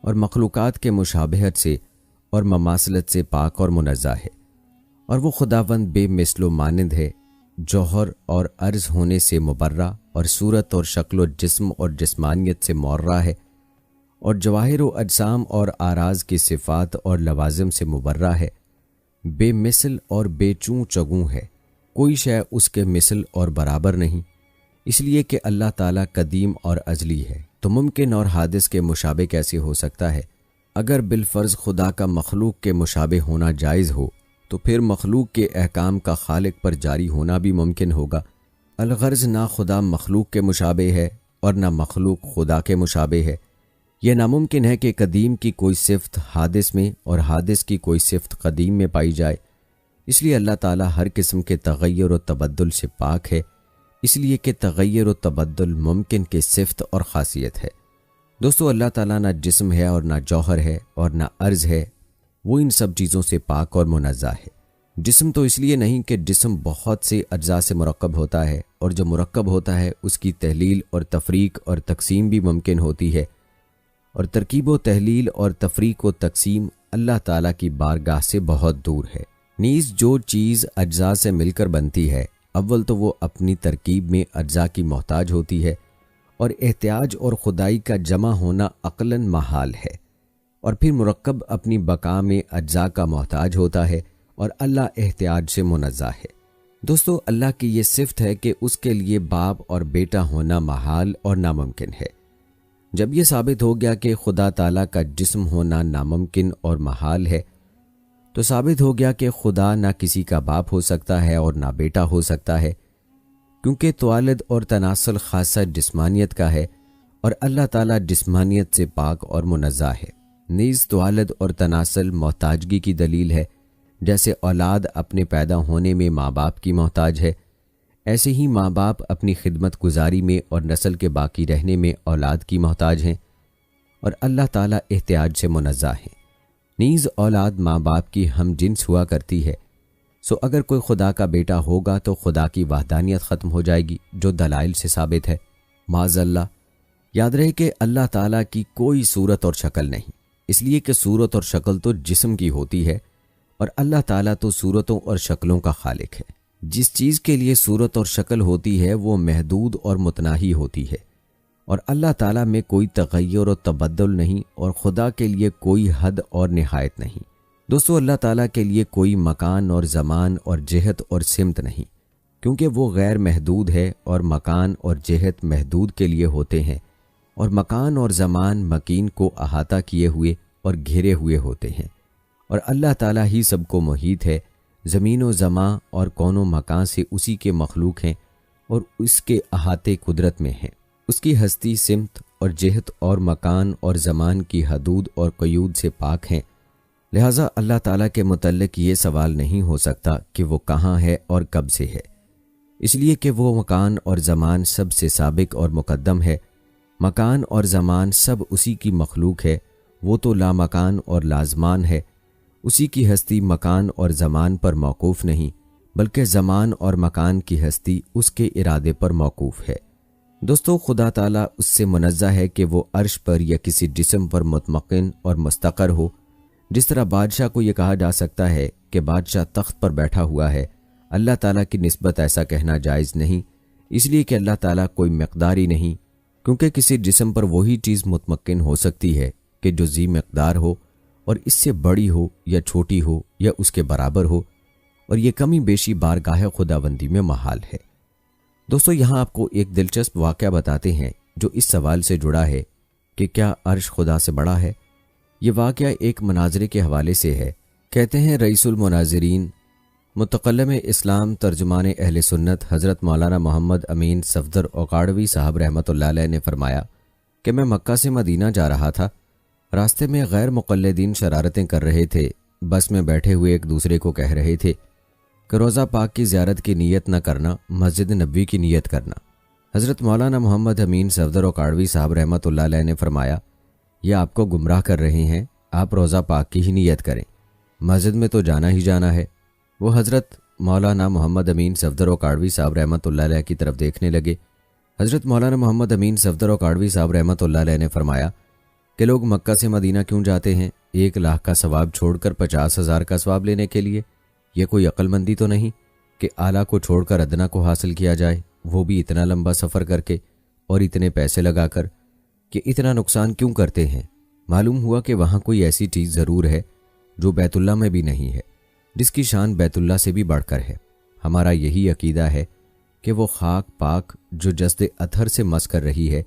Speaker 1: اور مخلوقات کے مشابہت سے اور مماثلت سے پاک اور منزہ ہے، اور وہ خداوند بے مثل و مانند ہے، جوہر اور عرض ہونے سے مبرہ اور صورت اور شکل و جسم اور جسمانیت سے مورع ہے، اور جواہر و اجسام اور آراز کی صفات اور لوازم سے مبرہ ہے، بے مثل اور بے چوں چگوں ہے، کوئی شے اس کے مثل اور برابر نہیں، اس لیے کہ اللہ تعالیٰ قدیم اور ازلی ہے، تو ممکن اور حادث کے مشابہ کیسے ہو سکتا ہے؟ اگر بالفرض خدا کا مخلوق کے مشابہ ہونا جائز ہو تو پھر مخلوق کے احکام کا خالق پر جاری ہونا بھی ممکن ہوگا۔ الغرض نہ خدا مخلوق کے مشابہ ہے اور نہ مخلوق خدا کے مشابہ ہے۔ یہ ناممکن ہے کہ قدیم کی کوئی صفت حادث میں اور حادث کی کوئی صفت قدیم میں پائی جائے، اس لیے اللہ تعالیٰ ہر قسم کے تغیر و تبدل سے پاک ہے، اس لیے کہ تغیر و تبدل ممکن کی صفت اور خاصیت ہے۔ دوستو، اللہ تعالیٰ نہ جسم ہے اور نہ جوہر ہے اور نہ عرض ہے، وہ ان سب چیزوں سے پاک اور منزہ ہے۔ جسم تو اس لیے نہیں کہ جسم بہت سے اجزاء سے مرکب ہوتا ہے، اور جو مرکب ہوتا ہے اس کی تحلیل اور تفریق اور تقسیم بھی ممکن ہوتی ہے، اور ترکیب و تحلیل اور تفریق و تقسیم اللہ تعالیٰ کی بارگاہ سے بہت دور ہے۔ نیز جو چیز اجزاء سے مل کر بنتی ہے، اول تو وہ اپنی ترکیب میں اجزاء کی محتاج ہوتی ہے، اور احتیاج اور خدائی کا جمع ہونا عقلاً محال ہے، اور پھر مرکب اپنی بقا میں اجزاء کا محتاج ہوتا ہے، اور اللہ احتیاج سے منزہ ہے۔ دوستو، اللہ کی یہ صفت ہے کہ اس کے لیے باپ اور بیٹا ہونا محال اور ناممکن ہے۔ جب یہ ثابت ہو گیا کہ خدا تعالیٰ کا جسم ہونا ناممکن اور محال ہے، تو ثابت ہو گیا کہ خدا نہ کسی کا باپ ہو سکتا ہے اور نہ بیٹا ہو سکتا ہے، کیونکہ توالد اور تناسل خاصہ جسمانیت کا ہے، اور اللہ تعالیٰ جسمانیت سے پاک اور منزہ ہے۔ نیز توالد اور تناسل محتاجگی کی دلیل ہے، جیسے اولاد اپنے پیدا ہونے میں ماں باپ کی محتاج ہے، ایسے ہی ماں باپ اپنی خدمت گزاری میں اور نسل کے باقی رہنے میں اولاد کی محتاج ہیں، اور اللہ تعالیٰ احتیاج سے منزہ ہے۔ نیز اولاد ماں باپ کی ہم جنس ہوا کرتی ہے، سو اگر کوئی خدا کا بیٹا ہوگا تو خدا کی وحدانیت ختم ہو جائے گی، جو دلائل سے ثابت ہے۔ معاذ اللہ، یاد رہے کہ اللہ تعالیٰ کی کوئی صورت اور شکل نہیں، اس لیے کہ صورت اور شکل تو جسم کی ہوتی ہے، اور اللہ تعالیٰ تو صورتوں اور شکلوں کا خالق ہے۔ جس چیز کے لیے صورت اور شکل ہوتی ہے وہ محدود اور متناہی ہوتی ہے، اور اللہ تعالیٰ میں کوئی تغیر و تبدل نہیں، اور خدا کے لیے کوئی حد اور نہایت نہیں۔ دوستو، اللہ تعالیٰ کے لیے کوئی مکان اور زمان اور جہت اور سمت نہیں، کیونکہ وہ غیر محدود ہے، اور مکان اور جہت محدود کے لیے ہوتے ہیں، اور مکان اور زمان مکین کو احاطہ کیے ہوئے اور گھیرے ہوئے ہوتے ہیں، اور اللہ تعالیٰ ہی سب کو محیط ہے۔ زمین و زمان اور کون و مکان سے اسی کے مخلوق ہیں، اور اس کے احاطے قدرت میں ہیں۔ اس کی ہستی سمت اور جہت اور مکان اور زمان کی حدود اور قیود سے پاک ہیں، لہٰذا اللہ تعالیٰ کے متعلق یہ سوال نہیں ہو سکتا کہ وہ کہاں ہے اور کب سے ہے، اس لیے کہ وہ مکان اور زمان سب سے سابق اور مقدم ہے۔ مکان اور زمان سب اسی کی مخلوق ہے، وہ تو لامکان اور لازمان ہے۔ اسی کی ہستی مکان اور زمان پر موقوف نہیں، بلکہ زمان اور مکان کی ہستی اس کے ارادے پر موقوف ہے۔ دوستو، خدا تعالیٰ اس سے منزہ ہے کہ وہ عرش پر یا کسی جسم پر مطمئن اور مستقر ہو، جس طرح بادشاہ کو یہ کہا جا سکتا ہے کہ بادشاہ تخت پر بیٹھا ہوا ہے۔ اللہ تعالیٰ کی نسبت ایسا کہنا جائز نہیں، اس لیے کہ اللہ تعالیٰ کوئی مقدار ہی نہیں، کیونکہ کسی جسم پر وہی چیز مطمئن ہو سکتی ہے کہ جو ذی مقدار ہو، اور اس سے بڑی ہو یا چھوٹی ہو یا اس کے برابر ہو، اور یہ کمی بیشی بارگاہ خداوندی میں محال ہے۔ دوستو، یہاں آپ کو ایک دلچسپ واقعہ بتاتے ہیں جو اس سوال سے جڑا ہے کہ کیا عرش خدا سے بڑا ہے۔ یہ واقعہ ایک مناظرے کے حوالے سے ہے۔ کہتے ہیں رئیس المناظرین متکلم اسلام ترجمان اہل سنت حضرت مولانا محمد امین صفدر اوقاڑوی صاحب رحمۃ اللہ علیہ نے فرمایا کہ میں مکہ سے مدینہ جا رہا تھا، راستے میں غیر مقلدین شرارتیں کر رہے تھے، بس میں بیٹھے ہوئے ایک دوسرے کو کہہ رہے تھے کہ روزہ پاک کی زیارت کی نیت نہ کرنا، مسجد نبوی کی نیت کرنا۔ حضرت مولانا محمد امین صفدر اوقاڑوی صاحب رحمۃ اللہ علیہ نے فرمایا یہ آپ کو گمراہ کر رہے ہیں، آپ روزہ پاک کی ہی نیت کریں، مسجد میں تو جانا ہی جانا ہے۔ وہ حضرت مولانا محمد امین صفدر اوقاڑوی صاحب رحمۃ اللہ علیہ کی طرف دیکھنے لگے۔ حضرت مولانا محمد امین صفدر اوقاڑوی صاحب رحمۃ اللہ علیہ نے فرمایا کہ لوگ مکہ سے مدینہ کیوں جاتے ہیں 1 لاکھ کا ثواب چھوڑ کر 50,000 کا ثواب لینے کے لیے؟ یہ کوئی عقل مندی تو نہیں کہ اعلیٰ کو چھوڑ کر ادنا کو حاصل کیا جائے، وہ بھی اتنا لمبا سفر کر کے اور اتنے پیسے لگا کر؟ کہ اتنا نقصان کیوں کرتے ہیں؟ معلوم ہوا کہ وہاں کوئی ایسی چیز ضرور ہے جو بیت اللہ میں بھی نہیں ہے، جس کی شان بیت اللہ سے بھی بڑھ کر ہے۔ ہمارا یہی عقیدہ ہے کہ وہ خاک پاک جو جسد اطہر سے مس کر رہی ہے،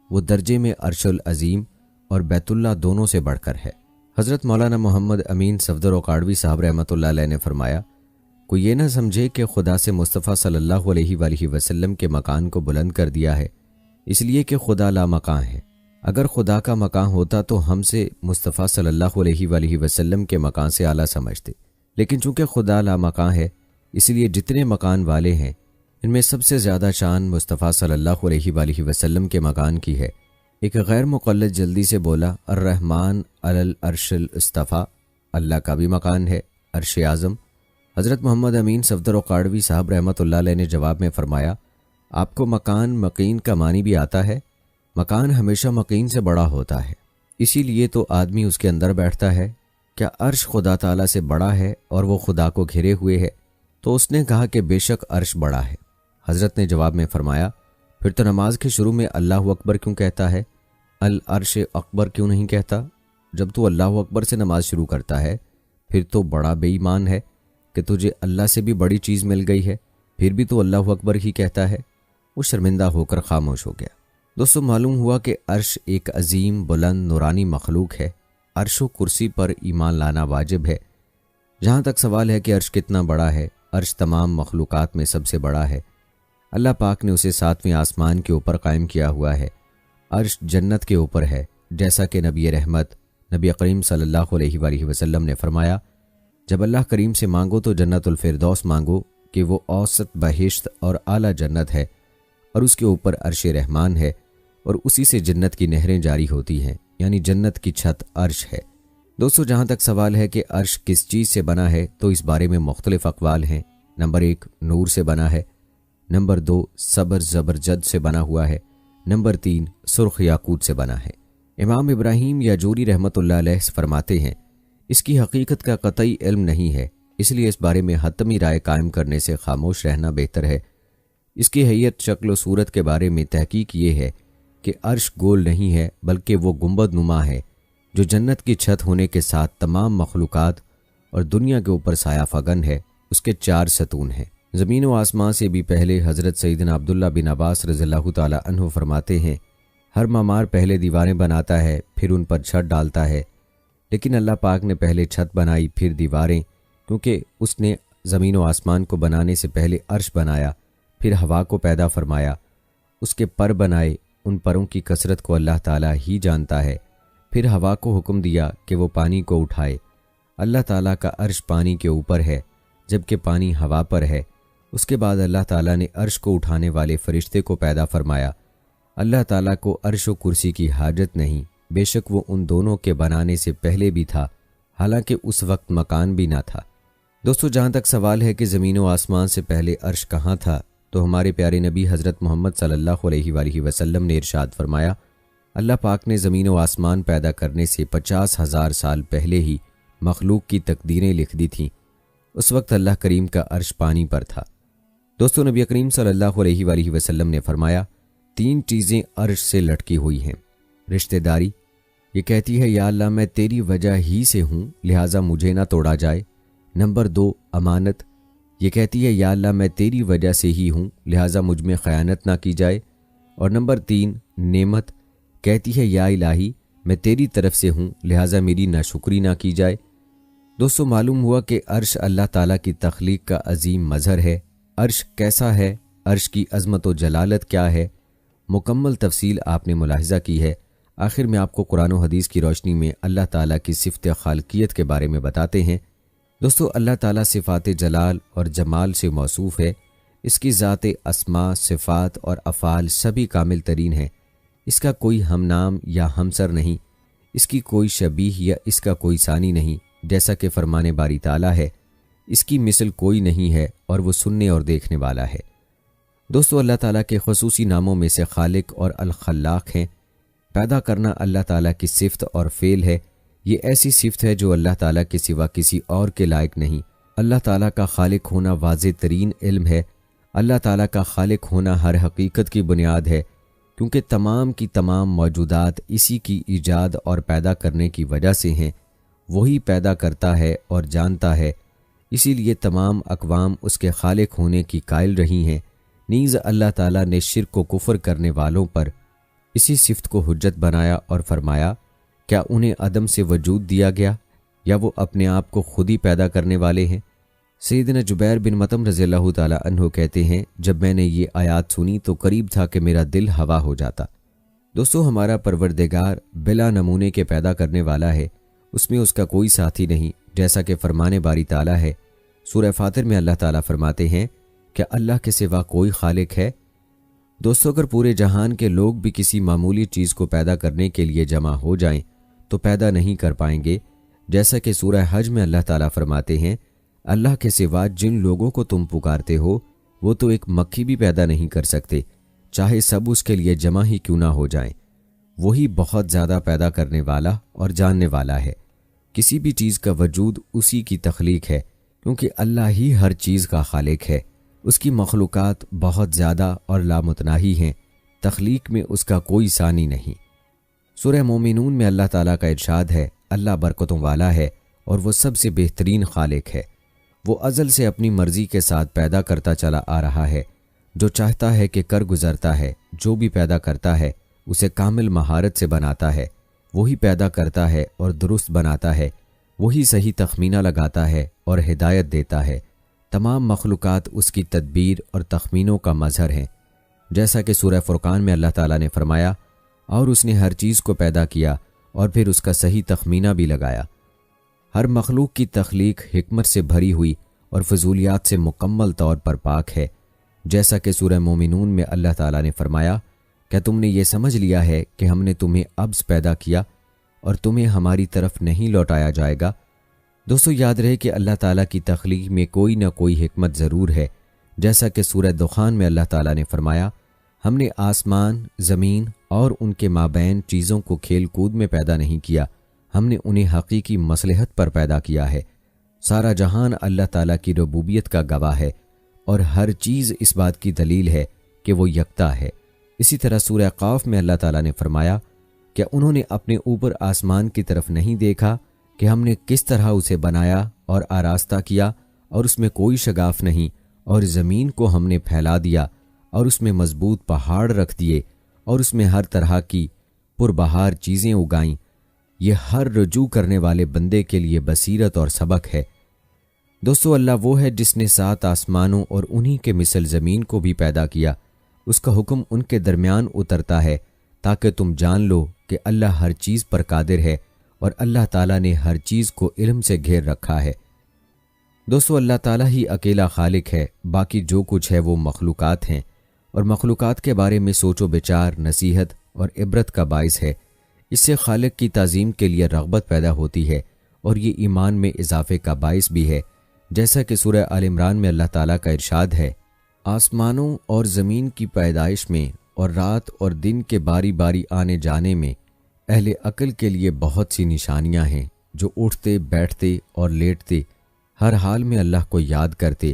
Speaker 1: وہ درجے میں عرش العظیم اور بیت اللہ دونوں سے بڑھ کر ہے۔ حضرت مولانا محمد امین صفدر اوقاڑوی صاحب رحمۃ اللہ علیہ نے فرمایا کوئی یہ نہ سمجھے کہ خدا سے مصطفیٰ صلی اللہ علیہ وآلہ وسلم کے مکان کو بلند کر دیا ہے اس لیے کہ خدا لا مکان ہے۔ اگر خدا کا مکان ہوتا تو ہم سے مصطفیٰ صلی اللہ علیہ وآلہ وسلم کے مکان سے اعلیٰ سمجھتے، لیکن چونکہ خدا لا مکان ہے اس لیے جتنے مکان والے ہیں ان میں سب سے زیادہ شان مصطفیٰ صلی اللہ علیہ وآلہ وسلم کے مکان کی ہے۔ ایک غیر مقلد جلدی سے بولا الرحمن علی العرش استویٰ، اللہ کا بھی مکان ہے عرش اعظم۔ حضرت محمد امین صفدر اوقاڑوی صاحب رحمۃ اللہ علیہ نے جواب میں فرمایا آپ کو مکان مقین کا معنی بھی آتا ہے؟ مکان ہمیشہ مقین سے بڑا ہوتا ہے، اسی لیے تو آدمی اس کے اندر بیٹھتا ہے۔ کیا عرش خدا تعالیٰ سے بڑا ہے اور وہ خدا کو گھیرے ہوئے ہے؟ تو اس نے کہا کہ بے شک عرش بڑا ہے۔ حضرت نے جواب میں فرمایا پھر تو نماز کے شروع میں اللہ اکبر کیوں کہتا ہے، العرش اکبر کیوں نہیں کہتا؟ جب تو اللہ اکبر سے نماز شروع کرتا ہے پھر تو بڑا بے ایمان ہے کہ تجھے اللہ سے بھی بڑی چیز مل گئی ہے، پھر بھی تو اللہ اکبر ہی کہتا ہے۔ وہ شرمندہ ہو کر خاموش ہو گیا۔ دوستو معلوم ہوا کہ عرش ایک عظیم بلند نورانی مخلوق ہے۔ عرش و کرسی پر ایمان لانا واجب ہے۔ جہاں تک سوال ہے کہ عرش کتنا بڑا ہے، عرش تمام مخلوقات میں سب سے بڑا ہے۔ اللہ پاک نے اسے 7ویں آسمان کے اوپر قائم کیا ہوا ہے۔ عرش جنت کے اوپر ہے، جیسا کہ نبی رحمت نبی کریم صلی اللہ علیہ وآلہ وسلم نے فرمایا جب اللہ کریم سے مانگو تو جنت الفردوس مانگو کہ وہ اوسط بہشت اور اعلیٰ جنت ہے، اور اس کے اوپر عرش رحمان ہے اور اسی سے جنت کی نہریں جاری ہوتی ہیں، یعنی جنت کی چھت عرش ہے۔ دوستو جہاں تک سوال ہے کہ عرش کس چیز سے بنا ہے تو اس بارے میں مختلف اقوال ہیں۔ نمبر 1 نور سے بنا ہے، نمبر 2 صبر زبرجد سے بنا ہوا ہے، نمبر 3 سرخ یاقوت سے بنا ہے۔ امام ابراہیم یاجوری رحمۃ اللہ علیہ فرماتے ہیں اس کی حقیقت کا قطعی علم نہیں ہے، اس لیے اس بارے میں حتمی رائے قائم کرنے سے خاموش رہنا بہتر ہے۔ اس کی حیت شکل و صورت کے بارے میں تحقیق یہ ہے کہ عرش گول نہیں ہے بلکہ وہ گنبد نما ہے جو جنت کی چھت ہونے کے ساتھ تمام مخلوقات اور دنیا کے اوپر سایہ فگن ہے۔ اس کے 4 ستون ہیں۔ زمین و آسمان سے بھی پہلے حضرت سیدنا عبداللہ بن عباس رضی اللہ تعالی عنہ فرماتے ہیں ہر معمار پہلے دیواریں بناتا ہے پھر ان پر چھت ڈالتا ہے، لیکن اللہ پاک نے پہلے چھت بنائی پھر دیواریں، کیونکہ اس نے زمین و آسمان کو بنانے سے پہلے عرش بنایا، پھر ہوا کو پیدا فرمایا، اس کے پر بنائے، ان پروں کی کثرت کو اللہ تعالیٰ ہی جانتا ہے، پھر ہوا کو حکم دیا کہ وہ پانی کو اٹھائے۔ اللہ تعالیٰ کا عرش پانی کے اوپر ہے جبکہ پانی ہوا پر ہے۔ اس کے بعد اللہ تعالیٰ نے عرش کو اٹھانے والے فرشتے کو پیدا فرمایا۔ اللہ تعالیٰ کو عرش و کرسی کی حاجت نہیں، بے شک وہ ان دونوں کے بنانے سے پہلے بھی تھا، حالانکہ اس وقت مکان بھی نہ تھا۔ دوستو جہاں تک سوال ہے کہ زمین و آسمان سے پہلے عرش کہاں تھا تو ہمارے پیارے نبی حضرت محمد صلی اللہ علیہ وآلہ وسلم نے ارشاد فرمایا اللہ پاک نے زمین و آسمان پیدا کرنے سے 50,000 سال پہلے ہی مخلوق کی تقدیریں لکھ دی تھیں۔ اس وقت اللہ کریم کا عرش پانی پر تھا۔ دوستو نبی کریم صلی اللہ علیہ وآلہ وسلم نے فرمایا 3 چیزیں عرش سے لٹکی ہوئی ہیں۔ رشتہ داری، یہ کہتی ہے یا اللہ میں تیری وجہ ہی سے ہوں لہٰذا مجھے نہ توڑا جائے۔ نمبر 2 امانت، یہ کہتی ہے یا اللہ میں تیری وجہ سے ہی ہوں لہٰذا مجھ میں خیانت نہ کی جائے۔ اور نمبر 3 نعمت، کہتی ہے یا الہی میں تیری طرف سے ہوں لہٰذا میری ناشکری نہ کی جائے۔ دوستو معلوم ہوا کہ عرش اللہ تعالیٰ کی تخلیق کا عظیم مظہر ہے۔ عرش کیسا ہے، عرش کی عظمت و جلالت کیا ہے، مکمل تفصیل آپ نے ملاحظہ کی ہے۔ آخر میں آپ کو قرآن و حدیث کی روشنی میں اللہ تعالیٰ کی صفت خالقیت کے بارے میں بتاتے ہیں۔ دوستو اللہ تعالیٰ صفات جلال اور جمال سے موصوف ہے۔ اس کی ذات، اسماء، صفات اور افعال سبھی کامل ترین ہیں۔ اس کا کوئی ہم نام یا ہمسر نہیں، اس کی کوئی شبیہ یا اس کا کوئی ثانی نہیں، جیسا کہ فرمان باری تعالیٰ ہے، اس کی مثل کوئی نہیں ہے اور وہ سننے اور دیکھنے والا ہے۔ دوستو اللہ تعالیٰ کے خصوصی ناموں میں سے خالق اور الخلاق ہیں۔ پیدا کرنا اللہ تعالیٰ کی صفت اور فعل ہے۔ یہ ایسی صفت ہے جو اللہ تعالیٰ کے سوا کسی اور کے لائق نہیں۔ اللہ تعالیٰ کا خالق ہونا واضح ترین علم ہے۔ اللہ تعالیٰ کا خالق ہونا ہر حقیقت کی بنیاد ہے، کیونکہ تمام کی تمام موجودات اسی کی ایجاد اور پیدا کرنے کی وجہ سے ہیں۔ وہی پیدا کرتا ہے اور جانتا ہے، اسی لیے تمام اقوام اس کے خالق ہونے کی قائل رہی ہیں۔ نیز اللہ تعالیٰ نے شرک و کفر کرنے والوں پر اسی صفت کو حجت بنایا اور فرمایا، کیا انہیں عدم سے وجود دیا گیا یا وہ اپنے آپ کو خود ہی پیدا کرنے والے ہیں؟ سیدنا جبیر بن مطعم رضی اللہ تعالیٰ عنہ کہتے ہیں، جب میں نے یہ آیات سنی تو قریب تھا کہ میرا دل ہوا ہو جاتا۔ دوستو ہمارا پروردگار بلا نمونے کے پیدا کرنے والا ہے، اس میں اس کا کوئی ساتھی نہیں، جیسا کہ فرمان باری تعالیٰ ہے۔ سورہ فاطر میں اللہ تعالیٰ فرماتے ہیں، کیا اللہ کے سوا کوئی خالق ہے؟ دوستو اگر پورے جہان کے لوگ بھی کسی معمولی چیز کو پیدا کرنے کے لیے جمع ہو جائیں تو پیدا نہیں کر پائیں گے، جیسا کہ سورہ حج میں اللہ تعالیٰ فرماتے ہیں، اللہ کے سوا جن لوگوں کو تم پکارتے ہو وہ تو ایک مکھی بھی پیدا نہیں کر سکتے، چاہے سب اس کے لیے جمع ہی کیوں نہ ہو جائیں۔ وہی بہت زیادہ پیدا کرنے والا اور جاننے والا ہے۔ کسی بھی چیز کا وجود اسی کی تخلیق ہے، کیونکہ اللہ ہی ہر چیز کا خالق ہے۔ اس کی مخلوقات بہت زیادہ اور لامتناہی ہیں، تخلیق میں اس کا کوئی ثانی نہیں۔ سورہ مومنون میں اللہ تعالیٰ کا ارشاد ہے، اللہ برکتوں والا ہے اور وہ سب سے بہترین خالق ہے۔ وہ ازل سے اپنی مرضی کے ساتھ پیدا کرتا چلا آ رہا ہے، جو چاہتا ہے کہ کر گزرتا ہے، جو بھی پیدا کرتا ہے اسے کامل مہارت سے بناتا ہے، وہی پیدا کرتا ہے اور درست بناتا ہے، وہی صحیح تخمینہ لگاتا ہے اور ہدایت دیتا ہے۔ تمام مخلوقات اس کی تدبیر اور تخمینوں کا مظہر ہیں، جیسا کہ سورہ فرقان میں اللہ تعالیٰ نے فرمایا، اور اس نے ہر چیز کو پیدا کیا اور پھر اس کا صحیح تخمینہ بھی لگایا۔ ہر مخلوق کی تخلیق حکمت سے بھری ہوئی اور فضولیات سے مکمل طور پر پاک ہے، جیسا کہ سورہ مومنون میں اللہ تعالیٰ نے فرمایا، کیا تم نے یہ سمجھ لیا ہے کہ ہم نے تمہیں عبث پیدا کیا اور تمہیں ہماری طرف نہیں لوٹایا جائے گا؟ دوستو یاد رہے کہ اللہ تعالیٰ کی تخلیق میں کوئی نہ کوئی حکمت ضرور ہے، جیسا کہ سورہ دخان میں اللہ تعالیٰ نے فرمایا، ہم نے آسمان، زمین اور ان کے مابین چیزوں کو کھیل کود میں پیدا نہیں کیا، ہم نے انہیں حقیقی مصلحت پر پیدا کیا ہے۔ سارا جہان اللہ تعالیٰ کی ربوبیت کا گواہ ہے اور ہر چیز اس بات کی دلیل ہے کہ وہ یکتا ہے۔ اسی طرح سورہ قاف میں اللہ تعالیٰ نے فرمایا، کیا انہوں نے اپنے اوپر آسمان کی طرف نہیں دیکھا کہ ہم نے کس طرح اسے بنایا اور آراستہ کیا اور اس میں کوئی شگاف نہیں، اور زمین کو ہم نے پھیلا دیا اور اس میں مضبوط پہاڑ رکھ دیے اور اس میں ہر طرح کی پربہار چیزیں اگائیں۔ یہ ہر رجوع کرنے والے بندے کے لیے بصیرت اور سبق ہے۔ دوستو اللہ وہ ہے جس نے 7 آسمانوں اور انہی کے مثل زمین کو بھی پیدا کیا۔ اس کا حکم ان کے درمیان اترتا ہے تاکہ تم جان لو کہ اللہ ہر چیز پر قادر ہے اور اللہ تعالیٰ نے ہر چیز کو علم سے گھیر رکھا ہے۔ دوستو اللہ تعالیٰ ہی اکیلا خالق ہے، باقی جو کچھ ہے وہ مخلوقات ہیں، اور مخلوقات کے بارے میں سوچ و بچار، نصیحت اور عبرت کا باعث ہے۔ اس سے خالق کی تعظیم کے لیے رغبت پیدا ہوتی ہے اور یہ ایمان میں اضافے کا باعث بھی ہے، جیسا کہ سورہ آل عمران میں اللہ تعالیٰ کا ارشاد ہے، آسمانوں اور زمین کی پیدائش میں اور رات اور دن کے باری باری آنے جانے میں اہل عقل کے لیے بہت سی نشانیاں ہیں، جو اٹھتے بیٹھتے اور لیٹتے ہر حال میں اللہ کو یاد کرتے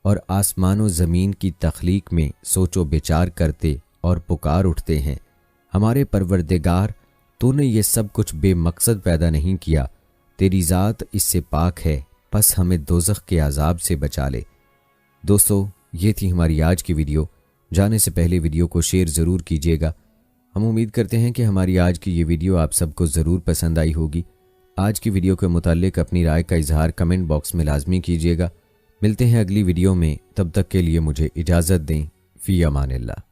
Speaker 1: اور آسمان و زمین کی تخلیق میں سوچ و بچار کرتے اور پکار اٹھتے ہیں، ہمارے پروردگار تو نے یہ سب کچھ بے مقصد پیدا نہیں کیا، تیری ذات اس سے پاک ہے، پس ہمیں دوزخ کے عذاب سے بچا لے۔ دوستو یہ تھی ہماری آج کی ویڈیو۔ جانے سے پہلے ویڈیو کو شیئر ضرور کیجیے گا۔ ہم امید کرتے ہیں کہ ہماری آج کی یہ ویڈیو آپ سب کو ضرور پسند آئی ہوگی۔ آج کی ویڈیو کے متعلق اپنی رائے کا اظہار کمنٹ باکس میں لازمی کیجیے گا۔ ملتے ہیں اگلی ویڈیو میں، تب تک کے لیے مجھے اجازت دیں۔ فی امان اللہ۔